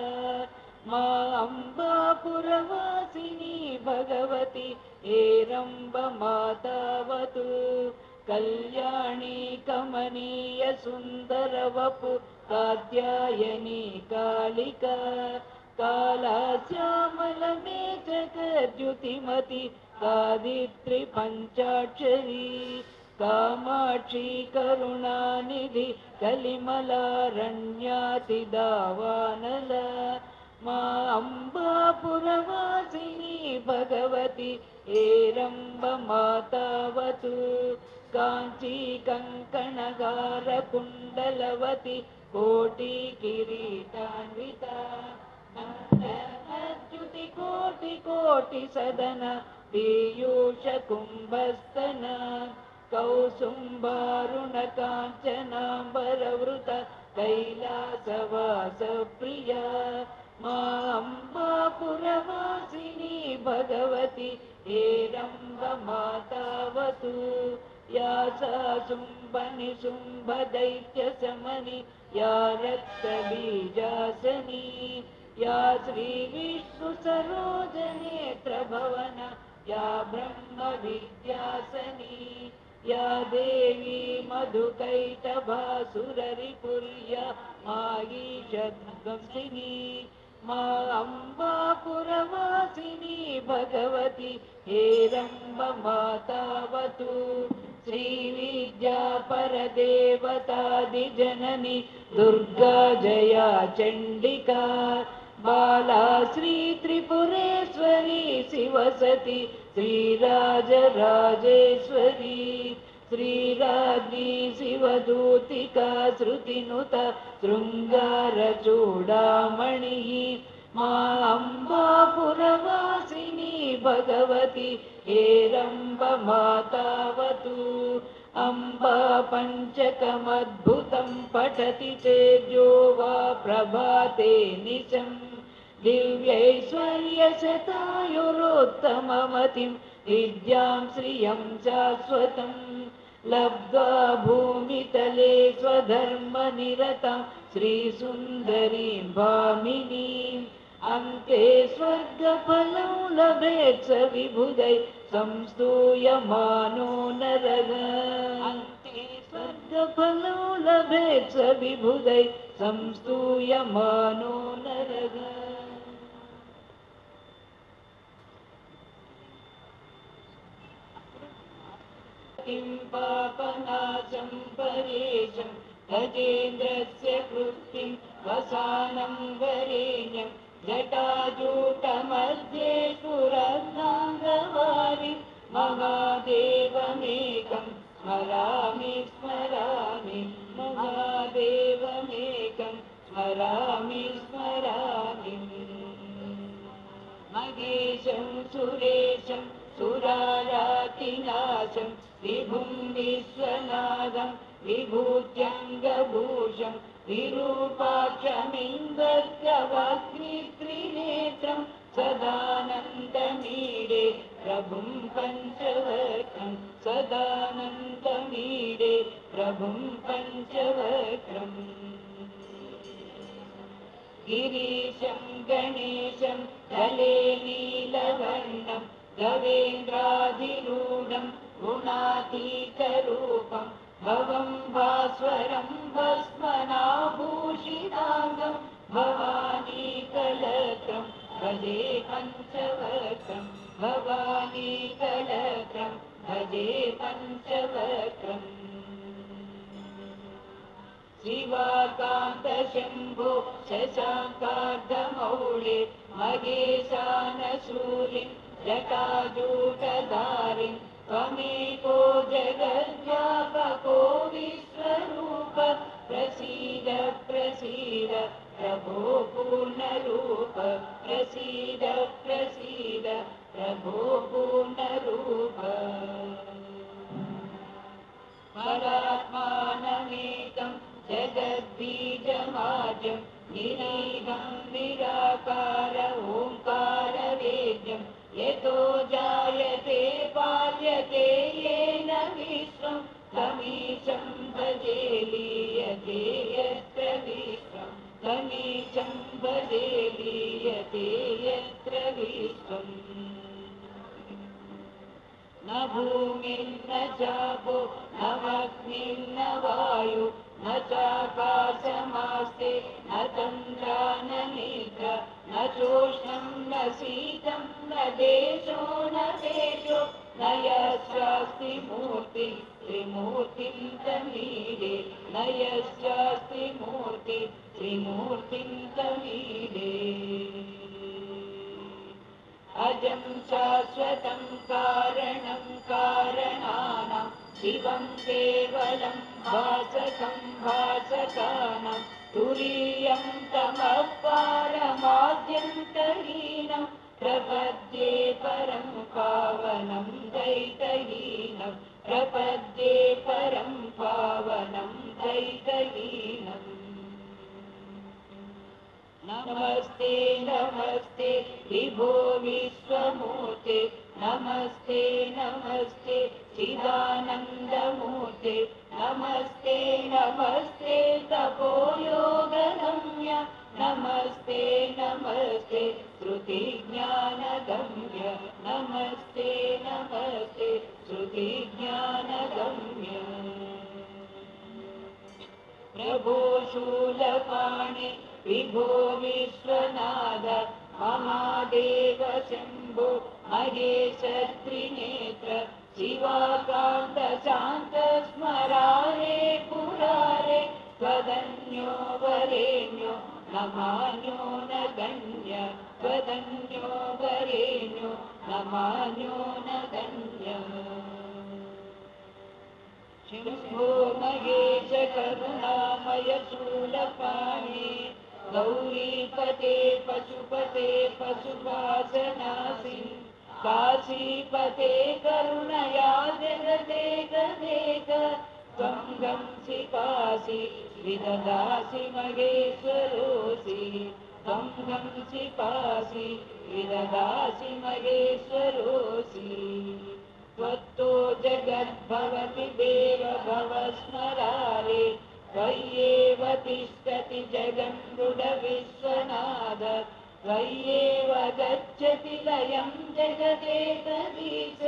మా అంబాపురవాసిని భగవతి ఏరంబ మాతావతు కళ్యాణి కమనీయ సుందర వపు కాత్యాయని కాళిక కాళాశ్యామల మేచకద్యుతిమతి కాదిత్రి పంచాక్షరీ కామాక్షి కరుణానిధి కలిమలారణ్యాతి దావానల మా అంబాపురవాసిని భగవతి ఏరంబ మాతావతు కాంచీ కంకణగార కుండలవతి కోటి కిరీటాన్విత అచ్యుతి కోటి కోటి సదన పీయూష కుంభస్తన కౌసుంబారుణ కాంచనాంబరవృత కైలాసవాస ప్రియ మా అంబాపురవాసిని భగవతి ఏరంబ మాతావతు యా శుంభని శుంభ దైత్య సమని యా రక్త బీజాసని యా శ్రీ విష్ణు సరోజనేత్ర భవన యా బ్రహ్మ విద్యాసని యా దేవి మధుకైటభాసురరిపుర్య మాగీషద్వంసిని మా అంబాపురవాసిని భగవతి హేరంబ మాతావతు శ్రీ విద్యా పరదేవతాదిజనని దుర్గా జయా చండికా బాలా శ్రీ త్రిపురేశ్వరి శివసతి శ్రీరాజరాజేశ్వరి श्रीराज्ञी शिवदूतिका श्रुतिनुत शृङ्गारचूडामणिः मा अम्बापुरवासिनी भगवती हेरम्बमातावतु अम्बा पञ्चकमद्भुतं पठति चेद्यो वा प्रभाते निशम् दिव्यैश्वर्यशतायुरोत्तममतिं विद्यां श्रियं शाश्वतं लब्ध्वा भूमितले स्वधर्मनिरतां श्रीसुन्दरीं भामिनीम् अन्ते स्वर्गफलं लभेत् स विबुधै संस्तूयमानो नरः अन्ते स्वर्गफलं लभेत् स विबुधै संस्तूयमानो नरः किं पापनाशं परेशं गजेन्द्रस्य कृत्तिं वसानं वरेण्यं जटाजूटमध्ये सुरत्नाङ्गवारि महादेवमेकं स्मरामि स्मरामि महादेवमेकं स्मरामि स्मरामि महेशं सुरेशं सुरारातिनाशं विभुं विश्वनाथं विभूत्यङ्गभूषं विरूपाक्षमिन्दर्गवग्नित्रिनेत्रं सदानन्दमीडे प्रभुं पञ्चवक्त्रं सदानन्दमीडे प्रभुं पञ्चवक्त्रम् गिरीशं गणेशं जले नीलवर्णं गवेन्द्राधिरूढं गुणातीतरूपं भवं भास्वरं भस्मनाभूषिताङ्गं भवानीकलत्रं भजे पञ्चवक्त्रं भवानीकलत्रं भजे पञ्चवक्त्रम् शिवाकान्तशम्भो शशाङ्कार्धमौळे महेशानशूलिं जटाजूटधारिं त्वमेको जगद्व्यापको विश्वरूप प्रसीद प्रसीद प्रभो पूर्णरूप प्रसीद प्रसीद प्रभो पूर्णरूप परात्मानमेकं जगद्बीजमाद्यं निरीहं निराकार ओङ्कारवेद्यं यतो जायते पाल्यते येन विश्वं तमीशं भजे लीयते यत्र विश्वं तमीशं भजे लीयते यत्र विश्वम् न भूमिर्न चापो न अग्निर्न वायु न चाकाशमास्ते न चन्द्रा न निद्रा न चोष्णं न शीतं न देशो न देशो न यस्यास्ति मूर्ति त्रिमूर्तिं तमीडे न यस्यास्ति मूर्ति त्रिमूर्तिं तमीडे अजं शाश्वतं कारणं कारणानां शिवं केवलं भासकं भासकानां तुरीयं तमः पारमाद्यन्तहीनं प्रपद्ये परं पावनं दैतहीनं प्रपद्ये परं पावनं दैतहीनम् नमस्ते नमस्ते विभो विश्वमूर्ते नमस्ते नमस्ते चिदानन्दमूर्ते नमस्ते नमस्ते तपोयोगगम्य नमस्ते नमस्ते श्रुतिज्ञानगम्य नमस्ते नमस्ते श्रुतिज्ञानगम्य प्रभो शूलपाणि विभो विश्वनाथ महादेव शम्भो महेश त्रिनेत्र शिवाकान्त शान्त स्मरारे पुरारे त्वदन्यो वरेण्यो नमान्यो न गण्य त्वदन्यो वरेण्यो नमान्यो न गण्य शम्भो महेश करुणामय शूलपाणे गौरीपते पशुपते पशुपाशनासिन् काशीपते करुणया जगदेक त्वं गंसि काशी विददासि महेश्वरोऽसि त्वं गंसि काशी विददासि महेश्वरोऽसि त्वत्तो जगद्भवति देव भवस्मरारे त्वय्येव तिष्ठति जगन्मृडविश्वनाथ त्वय्येव गच्छति लयं जगदेकधीश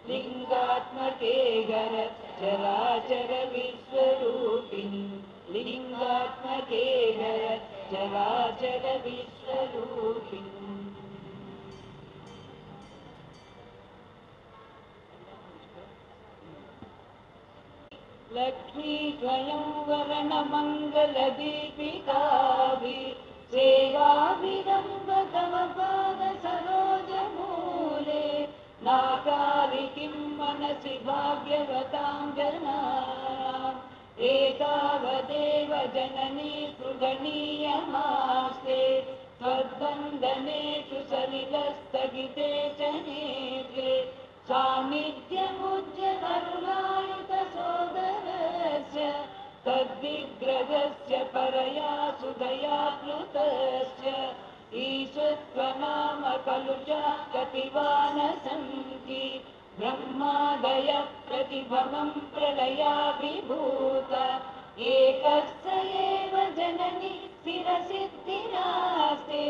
लिङ्गात्मके घर चराचर विश्वरूपिणि लिङ्गात्मके घर चराचर विश्वरूपिणि लक्ष्मी स्वयं वरणमङ्गलदीपिकाभि सेवाभिरम्भकमपाद सरोजमूले नाकारि किं मनसि भाग्यवतां जनानाम् एतावदेव जननी स्पृहणीयमास्ते त्वद्वन्दनेषु सलिलस्थगिते च नेत्रे सान्निध्यमुज्जकरुणायुतसोदरस्य तद्विग्रहस्य परया सुधया प्लुतस्य ईशत्वनाम कलुषा कतिवान सन्ति ब्रह्मादय प्रतिभवं प्रलयाभिभूत एकस्य एव जननी स्थिरसिद्धिरास्ते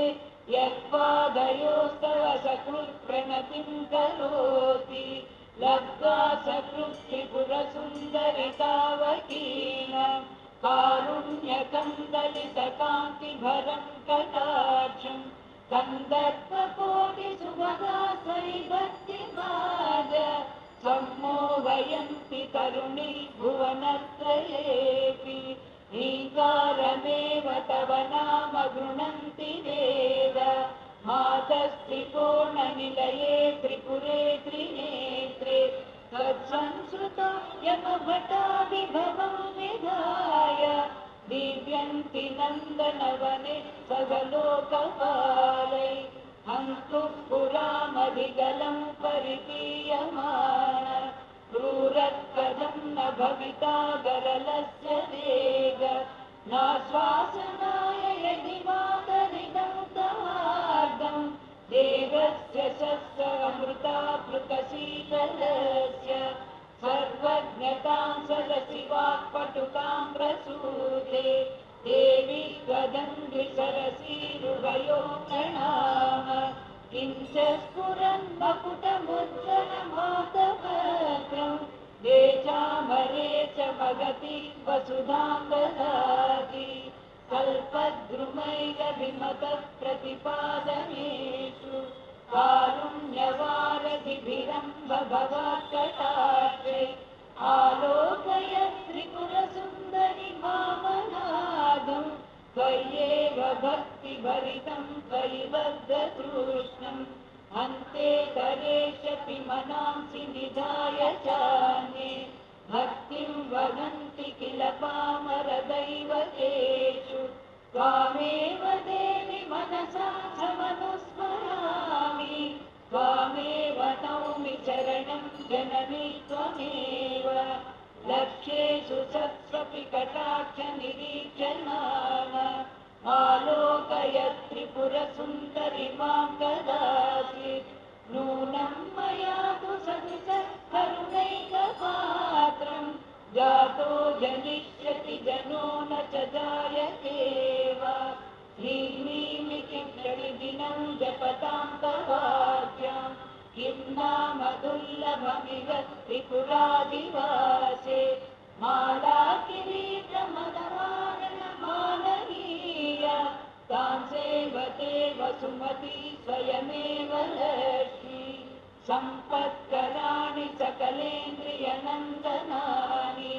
यत्पादयोस्तव सकृत्प्रणतिं करोति लब्ध्वा सकृत्त्रिपुरसुन्दरितावकीनं कारुण्यकन्दलितकान्तिभरं कटाक्षं कन्दर्पकोटिसुभगासैभक्तिभाज सम्मोहयन्ति तरुणी भुवनत्रयेऽपि हीकारमेव तव नाम गृह्णन्ति वेद मातस्त्रिकोणनिलये त्रिपुरे त्रिनेत्रे तत्संस्कृतो यमभटाभिभवं विधाय दिव्यन्ति नन्दनवने सगलोकपालै हन्तुः पुरामधिगलं परिपीयमान क्रूरत्कथं न भविता गरलस्य वेग नाश्वासनाय यदि मातरिदं तवार्धं देवस्य शस्त्रमृतापृतशीतलस्य सर्वज्ञतां सरसि वाक्पटुकां प्रसूते देवी त्वदङ्घ्रिसरसीरुभयो प्रणाम किञ्च स्फुरन् मकुटमुज्ज्वलमातपत्रं देचामरे च भगति वसुधां ददाति कल्पद्रुमैरभिमतः प्रतिपादनेषु कारुण्यवारधिभिरम्ब भवात्कटाक्षे आलोकय त्रिपुरसुन्दरि मामनादं त्वय्येव भक्तिभरितं त्वयि बद्धतृष्णम् अन्ते करेष्यपि मनांसि निधाय चान्ये भक्तिं वदन्ति किल पामरदैवतेषु त्वामेव देवि मनसा समनुस्मरामि त्वामेव नौमि चरणं जननी त्वमेव लक्ष्येषु सत्स्वपि कटाक्षनिरीक्षणान आलोकय त्रिपुरसुन्दरि मां कदाचित् नूनं मया तु सविता करुणैकपात्रं जातो जनिष्यति जनो न च जायते वा ह्रीमिति प्रतिदिनं जपतां तवाख्यां किं नाम दुर्लभमिव त्रिपुरादिवासे माला किरीटमदवारणमाननीय तां सेवते वसुमती स्वयमेव लक्ष्मी सम्पत्कराणि सकलेन्द्रियनन्दनानि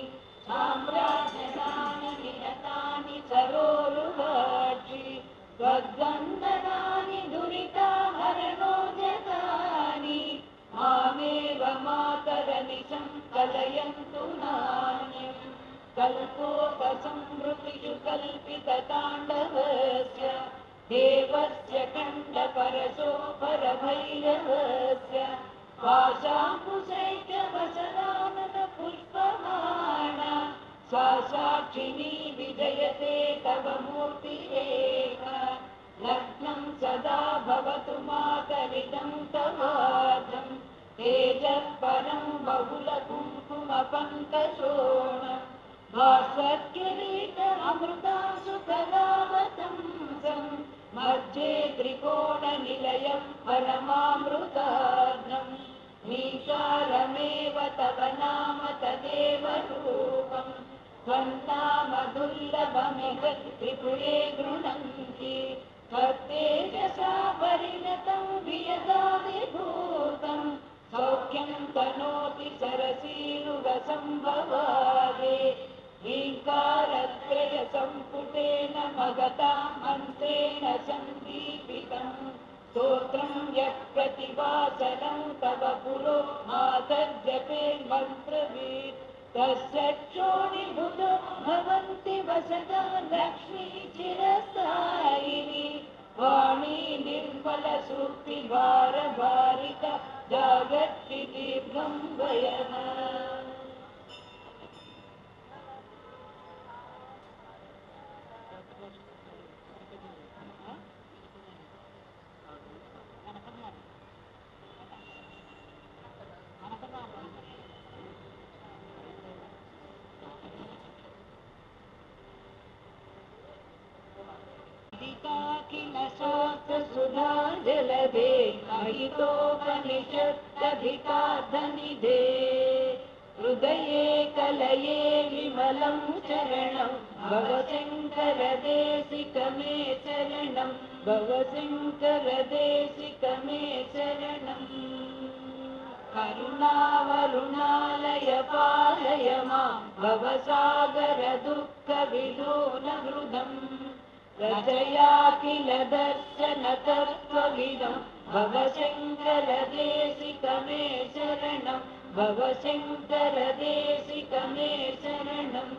साम्राज्यनानि निरतानि सरोरुहाक्षि त्वद्वन्दनानि दुरिताहरणो जगानि मामेव मातरनिशं कलयन्तु नानि कल्पोपसंहृतिषु कल्पितताण्डवस्य देवस्य खण्डपरशो परभैरवस्य पाशाङ्कुशैत्यवसराननपुष्पमाणा सा साक्षिणी विजयते तव मूर्तिरेका लग्नं सदा भवतु मातरिदं तवार्धं तेजः परं बहुलकुङ्कुमपङ्कशोणं भास्वत्किरीटमृतांशुकलावतंसं मध्ये त्रिकोणनिलयं परमामृतार्धं नीकारमेव तव नाम तदेव रूपं त्वन्नाम दुर्लभमिह त्रिपुरे गृह्णन्ति तत्तेजसा परिणतं वियदाविभूतं सौख्यं तनोति सरसीरुगसंभवादे हीङ्कारत्रयसम्पुटेन महता मन्त्रेण सन्दीपितं स्तोत्रं यः प्रतिवासनं तव पुरो मातर्जपेन्मन्त्रवीत् तस्य क्षोणिभुतो भवन्ति वसदा लक्ष्मी चिरस्थायिनी वाणी निर्मलसूक्तिभारभारिता जागर्ति दीर्घं वयः शास्त्रसुधा जलधे महितोपनिषदधिकार्धनिधे हृदये कलये विमलं चरणं भव शङ्करदेशिकमे शरणं भव शङ्करदेशिकमे शरणम् करुणावरुणालय पालय मां भवसागरदुःखविलोलहृदम् रचया किल दर्शनतत्त्वविदं भव शङ्करदेशिकमे शरणं भव शङ्करदेशिकमे शरणम्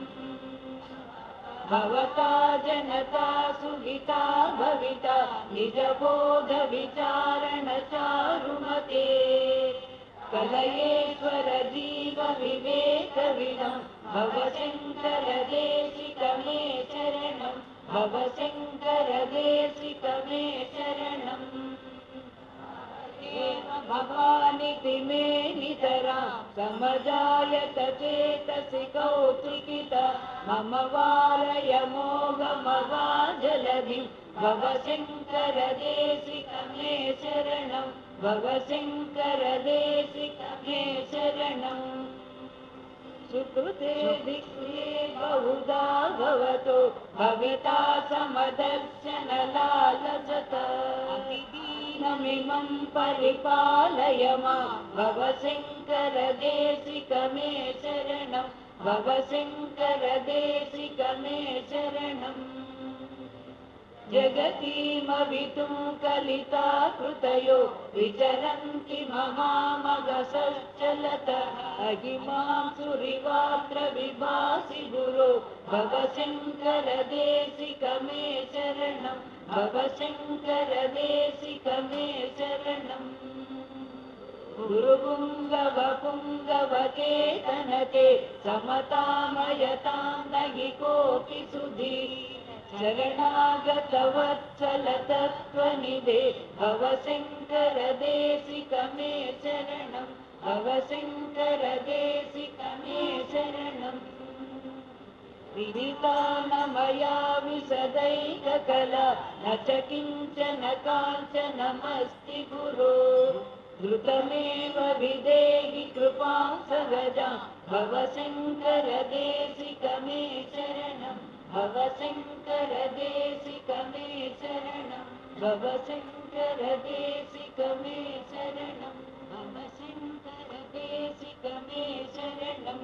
भवता जनता सुहिता भविता निजबोधविचारणचारुमते कलयेश्वर जीव विवेकविदं भव शङ्करदेशिकमे शरणं भव शङ्करदेशिकमे शरणम् भवानिति मे नितरां समजायत चेतसि कौतुकिता मम वारय मोहमगाजलधिं भव शङ्करदेशिकमे शरणं भव शङ्करदेशिकमे शरणम् सुकृते धिक्रिये बहुधा भवतो भविता समदर्शनलालसत अतिदीनमिमं परिपालय मां भव शङ्करदेशिकमे शरणं भव शङ्करदेशिकमे शरणम् जगतीमवितुं कलिता कृतयो विचरन्ति महामगसश्चलतः अहिमां सुरिवात्र विभासि गुरो भव शङ्करदेशिकमे शरणं भव शङ्करदेशिकमे शरणम् गुरुपुङ्गवपुङ्गवकेतनते समतामयतां नहि कोऽपि सुधी शरणागतवत्सलतत्त्वनिधे भव शङ्करदेशिकमे शरणं भव शङ्करदेशिकमे शरणम् विदिता न मया विशदैककला न च किञ्चन काञ्चनमस्ति गुरो धृतमेव विदेहि कृपां सहजां भव शङ्करदेशिकमे शरणं भव शङ्करदेशिकमे शरणं भव शङ्करदेशिकमे शरणं भव शङ्करदेशिकमे शरणम्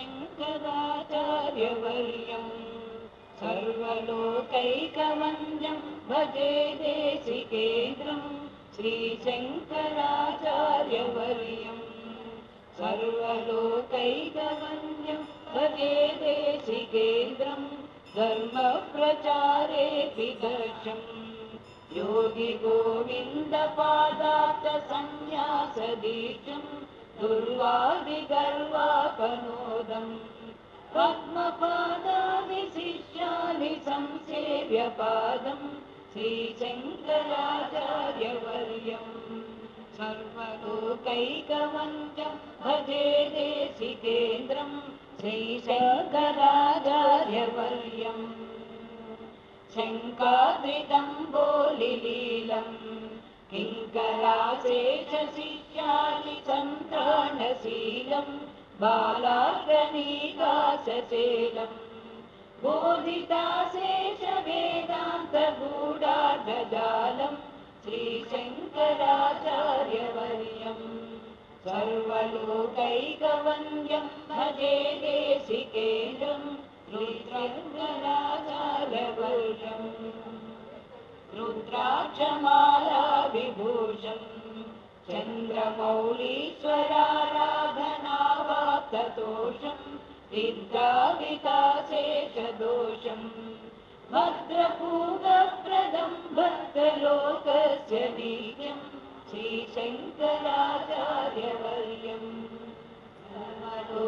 शङ्कराचार्यवर्यम् सर्वलोकैकवन्द्यं भजे देशिकेन्द्रम् श्रीशङ्कराचार्यवर्यम् सर्वलोकैकवन्द्यं भजे देशिकेन्द्रम् धर्मप्रचारेऽपि दर्शम् योगी गोविन्दपादाब्ज संन्यासदीक्षम् दुर्वादिगर्वापनोदम् पद्मपादादिशिष्यानि संसेव्य पादम् श्रीशङ्कराचार्यवर्यम् सर्वलोकैकवन्द्यं भजे देशिकेन्द्रम् श्रीशङ्कराचार्यवर्यम् शङ्काद्रिदम्बोलिलीलम् किङ्कराशेषशिष्यानि सन्त्राणशीलम् बालार्गनीकाशेलम् बोधिताशेषवेदान्तगूढार्धजालम् श्रीशङ्कराचार्यवर्यम् सर्वलोकैकवन्द्यं भजे देशिकेन्द्रम् रुद्रङ्गराचार्यवर्यम् रुद्राक्षमाला विभूषम् चन्द्रमौलीश्वराराधनावाप्तदोषम् विद्याविकाशेषदोषम् भद्रपूगप्रदम् भक्तलोकस्य नीत्यम् श्रीशङ्कराचार्यवर्यम्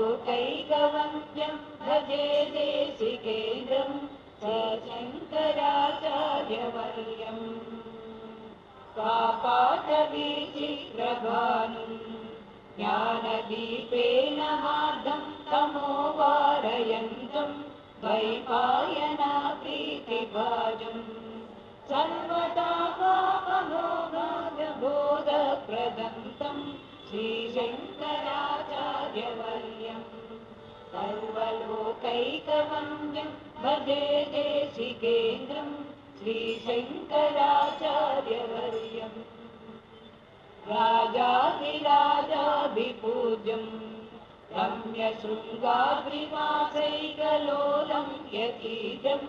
सर्वलोकैकवन्द्यं भजे देशिकेन्द्रम् श्रीशङ्कराचार्यवर्यम् पापाटवीचिप्रभानुम् ज्ञानदीपेन मार्गं तमोवारयन्तं द्वैपायनाप्रीतिभाजम् सर्वदा पापमोघबोधप्रदन्तं श्रीशङ्कराचार्यवर्यम् सर्वलोकैकवन्द्यं भजे देशिकेन्द्रम् श्रीशङ्कराचार्यवर्यम् राजाधिराजाभिपूज्यम् रम्यशृङ्गाद्रिवासैकलोलं यतीजम्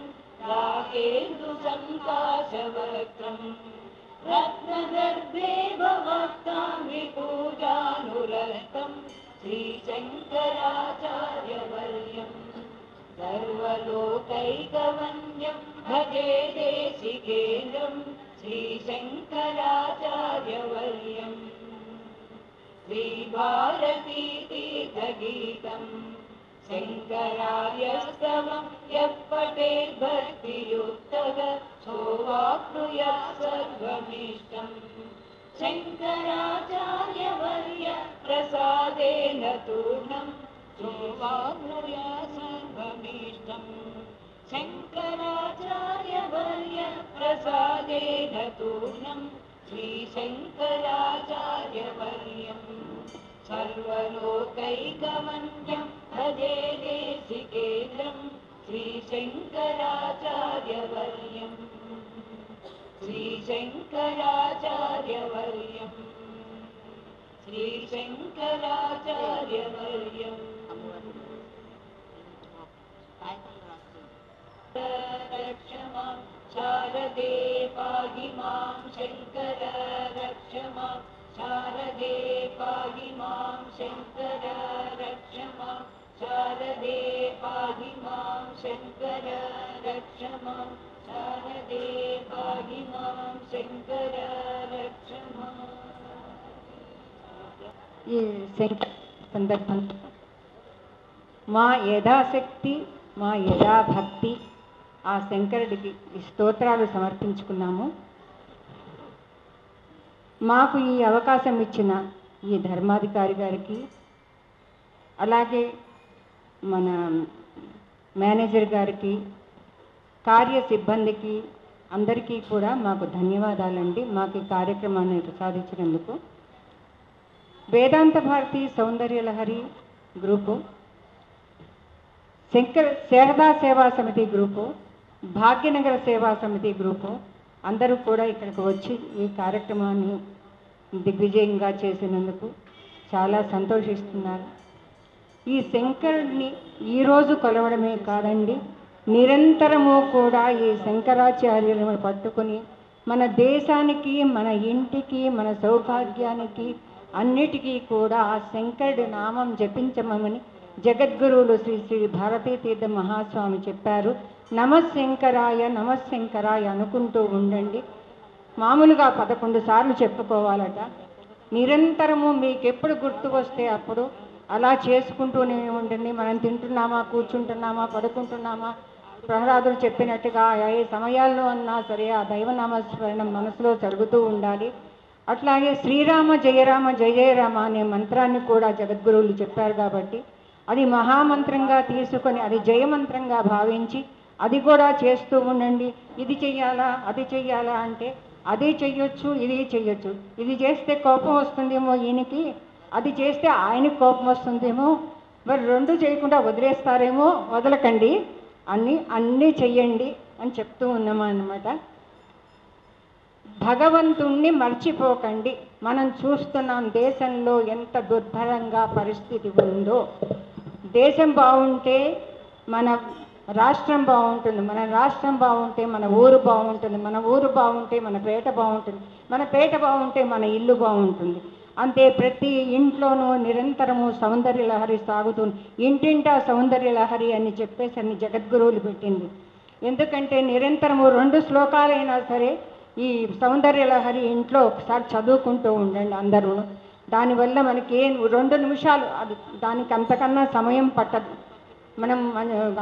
राकेन्दुसङ्काशवक्त्रम् रत्नगर्भे भवक्तां विपूजानुरक्तम् श्रीशङ्कराचार्यवर्यम् सर्वलोकैकवन्द्यं भजे देशिकेन्द्रम् श्रीशङ्कराचार्यवर्यम् श्रीभारतीतीर्थगीतम् शङ्करार्यस्तवं यः पठेत् भक्तियुक्तः सोऽवाप्नुयात् सर्वमिष्टम् शङ्कराचार्यवर्य प्रसादेन तूर्णम् सोऽवाप्नुयात् सर्वमिष्टम् शङ्कराचार्यवर्य प्रसादेन तूर्णम् श्रीशङ्कराचार्यवर्यम् सर्वलोकैकवन्द्यं भजे देशिकेन्द्रम् श्रीशङ्कराचार्यवर्यम् श्रीशङ्कराचार्यवर्यम् श्रीशङ्कराचार्यवर्यम् रक्ष मां शारदे पाहि मां शङ्कर रक्ष मां शारदे पाहि मां शङ्कर रक्ष मां शारदे पाहि मां शङ्कर रक्ष मां शारदे पाहि मां शङ्कर रक्ष मां। ఈ సందర్భం మా యథాశక్తి మా యథాభక్తి ఆ శంకరుడికి ఈ స్తోత్రాలు సమర్పించుకున్నాము. మాకు ఈ అవకాశం ఇచ్చిన ఈ ధర్మాధికారి గారికి, అలాగే మన మేనేజర్ గారికి, కార్య సిబ్బందికి అందరికీ కూడా మాకు ధన్యవాదాలండి. మాకు ఈ కార్యక్రమాన్ని సాధించినందుకు. వేదాంత భారతి సౌందర్యలహరి గ్రూపు, శారదా సేవా సమితి గ్రూపు, భాగ్యనగర సేవా సమితి గ్రూపు అందరూ కూడా ఇక్కడికి వచ్చి ఈ కార్యక్రమాన్ని దిగ్విజయంగా చేసినందుకు చాలా సంతోషిస్తున్నారు. ఈ శంకరుడిని ఈరోజు కొలవడమే కాదండి, నిరంతరము కూడా ఈ శంకరాచార్యులను పట్టుకుని మన దేశానికి, మన ఇంటికి, మన సౌభాగ్యానికి అన్నిటికీ కూడా ఆ శంకరుడి నామం జపించమని జగద్గురువులు శ్రీ శ్రీ భారతీ తీర్థ మహాస్వామి చెప్పారు. నమశంకరాయ నమశంకరాయ అనుకుంటూ ఉండండి. మామూలుగా 11 సార్లు చెప్పుకోవాలట. నిరంతరము మీకు ఎప్పుడు గుర్తుకొస్తే అప్పుడు అలా చేసుకుంటూనే ఉండండి. మనం తింటున్నామా, కూర్చుంటున్నామా, పడుకుంటున్నామా, ప్రహ్లాదుడు చెప్పినట్టుగా ఏ సమయాల్లో అన్నా సరే ఆ దైవనామస్మరణం మనసులో జరుగుతూ ఉండాలి. అట్లాగే శ్రీరామ జయరామ జయ జయరామ అనే మంత్రాన్ని కూడా జగద్గురువులు చెప్పారు కాబట్టి అది మహామంత్రంగా తీసుకొని అది జయమంత్రంగా భావించి అది కూడా చేస్తూ ఉండండి. ఇది చెయ్యాలా, అది చెయ్యాలా అంటే అది చెయ్యొచ్చు, ఇది చెయ్యొచ్చు. ఇది చేస్తే కోపం వస్తుందేమో ఈయనకి, అది చేస్తే ఆయనకి కోపం వస్తుందేమో, మరి 2 చేయకుండా వదిలేస్తారేమో, వదలకండి, అన్నీ చెయ్యండి అని చెప్తూ ఉన్నామా అన్నమాట. భగవంతుణ్ణి మర్చిపోకండి. మనం చూస్తున్నాం దేశంలో ఎంత దుర్భరంగా పరిస్థితి ఉందో. దేశం బాగుంటే మన రాష్ట్రం బాగుంటుంది, మన రాష్ట్రం బాగుంటే మన ఊరు బాగుంటుంది, మన ఊరు బాగుంటే మన పేట బాగుంటుంది, మన పేట బాగుంటే మన ఇల్లు బాగుంటుంది. అంతే, ప్రతి ఇంట్లోనూ నిరంతరము సౌందర్య లహరి సాగుతుంది. ఇంటింటా సౌందర్య లహరి అని చెప్పేసి అన్ని జగద్గురువులు పెట్టింది. ఎందుకంటే నిరంతరము 2 శ్లోకాలైనా సరే ఈ సౌందర్య లహరి ఇంట్లో ఒకసారి చదువుకుంటూ ఉండండి అందరూ. దానివల్ల మనకి 2 నిమిషాలు, అది దానికి అంతకన్నా సమయం పట్టదు. మనం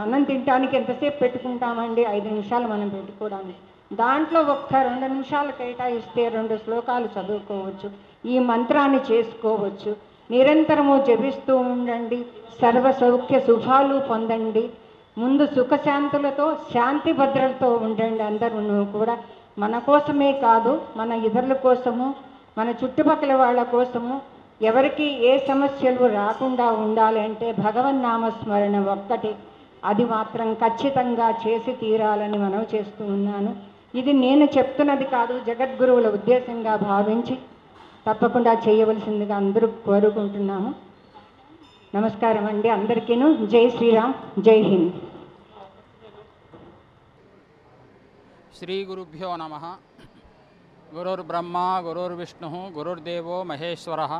అన్నం తినడానికి ఎంతసేపు పెట్టుకుంటామండి? 5 నిమిషాలు మనం పెట్టుకోవడానికి. దాంట్లో ఒక్క 2 నిమిషాలు కేటాయిస్తే 2 శ్లోకాలు చదువుకోవచ్చు, ఈ మంత్రాన్ని చేసుకోవచ్చు. నిరంతరము జపిస్తూ ఉండండి. సర్వ సౌఖ్య శుభాలు పొందండి. ముందు సుఖశాంతులతో, శాంతి భద్రలతో ఉండండి. అందరూ కూడా మన కోసమే కాదు, మన ఇతరుల కోసము, మన చుట్టుపక్కల వాళ్ళ కోసము, ఎవరికి ఏ సమస్యలు రాకుండా ఉండాలి అంటే భగవన్నామస్మరణ ఒక్కటి, అది మాత్రం ఖచ్చితంగా చేసి తీరాలని మనం చేస్తూ ఉన్నాను. ఇది నేను చెప్తున్నది కాదు, జగద్గురువుల ఉద్దేశంగా భావించి తప్పకుండా చేయవలసిందిగా అందరూ కోరుకుంటున్నాము. నమస్కారం అండి అందరికీను. జై శ్రీరామ్, జై హింద్. శ్రీ గురుభ్యో నమః. గురుర్బ్రహ్మ గురుర్విష్ణు గురుర్దేవో మహేశ్వరః.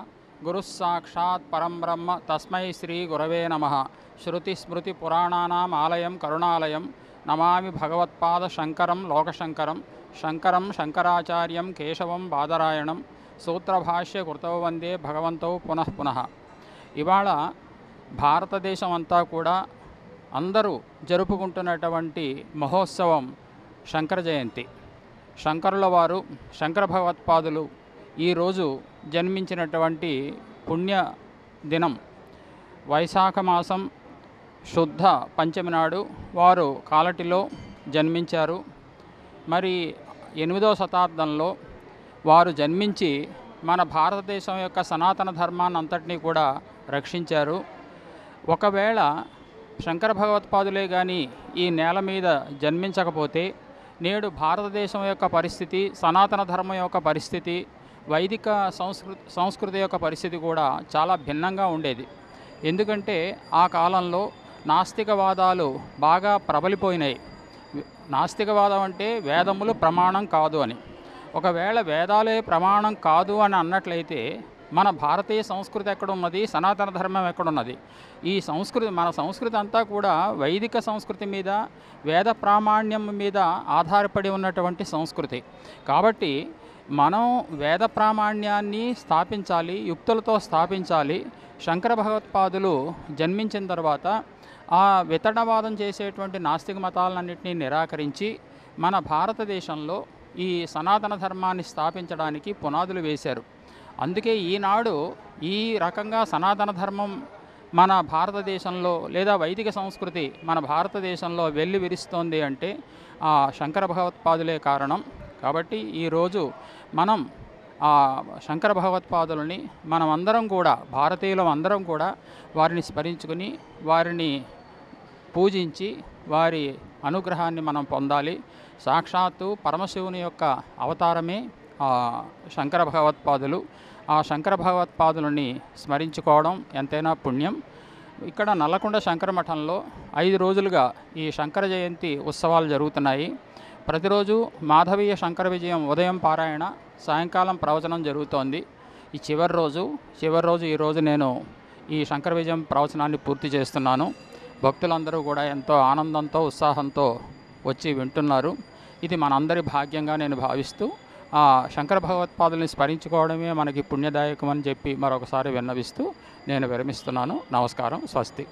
గురుః సాక్షాత్ పరం బ్రహ్మ తస్మై శ్రీ గురవే నమః. శృతిస్మృతి పురాణానాం ఆలయం కరుణాలయం నమామి భగవత్పాద శంకరం లోకశంకరం. శంకరం శంకరాచార్యం కేశవం బాదరాయణం సూత్రభాష్య కృతౌ వందే భగవంతౌ పునః పునః. ఇవాళ భారతదేశం అంతా కూడా అందరూ జరుపుకుంటున్నటువంటి మహోత్సవం శంకర జయంతి. శంకరుల వారు, శంకర భగవత్పాదులు ఈరోజు జన్మించినటువంటి పుణ్య దినం. వైశాఖ మాసం శుద్ధ పంచమి నాడు వారు కాలటిలో జన్మించారు. మరి 8వ శతాబ్దంలో వారు జన్మించి మన భారతదేశం యొక్క సనాతన ధర్మాన్ని అంతటినీ కూడా రక్షించారు. ఒకవేళ శంకర భగవత్పాదులే కానీ ఈ నేల మీద జన్మించకపోతే నేడు భారతదేశం యొక్క పరిస్థితి, సనాతన ధర్మం యొక్క పరిస్థితి, వైదిక సంస్కృతి యొక్క పరిస్థితి కూడా చాలా భిన్నంగా ఉండేది. ఎందుకంటే ఆ కాలంలో నాస్తికవాదాలు బాగా ప్రబలిపోయినాయి. నాస్తికవాదం అంటే వేదములు ప్రమాణం కాదు అని. ఒకవేళ వేదాలే ప్రమాణం కాదు అని అన్నట్లయితే మన భారతీయ సంస్కృతి ఎక్కడున్నది, సనాతన ధర్మం ఎక్కడున్నది? ఈ సంస్కృతి, మన సంస్కృతి అంతా కూడా వైదిక సంస్కృతి మీద, వేద ప్రామాణ్యం మీద ఆధారపడి ఉన్నటువంటి సంస్కృతి. కాబట్టి మనం వేద ప్రామాణ్యాన్ని స్థాపించాలి, యుక్తులతో స్థాపించాలి. శంకర భగవత్పాదులు జన్మించిన తర్వాత ఆ వితడవాదం చేసేటువంటి నాస్తిక మతాలన్నింటినీ నిరాకరించి మన భారతదేశంలో ఈ సనాతన ధర్మాన్ని స్థాపించడానికి పునాదులు వేశారు. అందుకే ఈనాడు ఈ రకంగా సనాతన ధర్మం మన భారతదేశంలో లేదా వైదిక సంస్కృతి మన భారతదేశంలో వెల్లి విరుస్తోంది అంటే ఆ శంకర భగవత్పాదులే కారణం. కాబట్టి ఈరోజు మనం ఆ శంకర భగవత్పాదులని మనమందరం కూడా, భారతీయులం అందరం కూడా వారిని స్మరించుకుని వారిని పూజించి వారి అనుగ్రహాన్ని మనం పొందాలి. సాక్షాత్తు పరమశివుని యొక్క అవతారమే శంకర భగవత్పాదులు. ఆ శంకర భగవత్పాదులని స్మరించుకోవడం ఎంతైనా పుణ్యం. ఇక్కడ నల్లకొండ శంకర మఠంలో 5 రోజులుగా ఈ శంకర జయంతి ఉత్సవాలు జరుగుతున్నాయి. ప్రతిరోజు మాధవీయ శంకర విజయం ఉదయం పారాయణ, సాయంకాలం ప్రవచనం జరుగుతోంది. ఈ చివరి రోజు ఈరోజు నేను ఈ శంకర విజయం ప్రవచనాన్ని పూర్తి చేస్తున్నాను. భక్తులందరూ కూడా ఎంతో ఆనందంతో ఉత్సాహంతో వచ్చి వింటున్నారు. ఇది మనందరి భాగ్యంగా నేను భావిస్తూ ఆ శంకర భగవత్పాదుల్ని స్మరించుకోవడమే మనకి పుణ్యదాయకం అని చెప్పి మరొకసారి విన్నవిస్తూ నేను విరమిస్తున్నాను. నమస్కారం. స్వస్తి.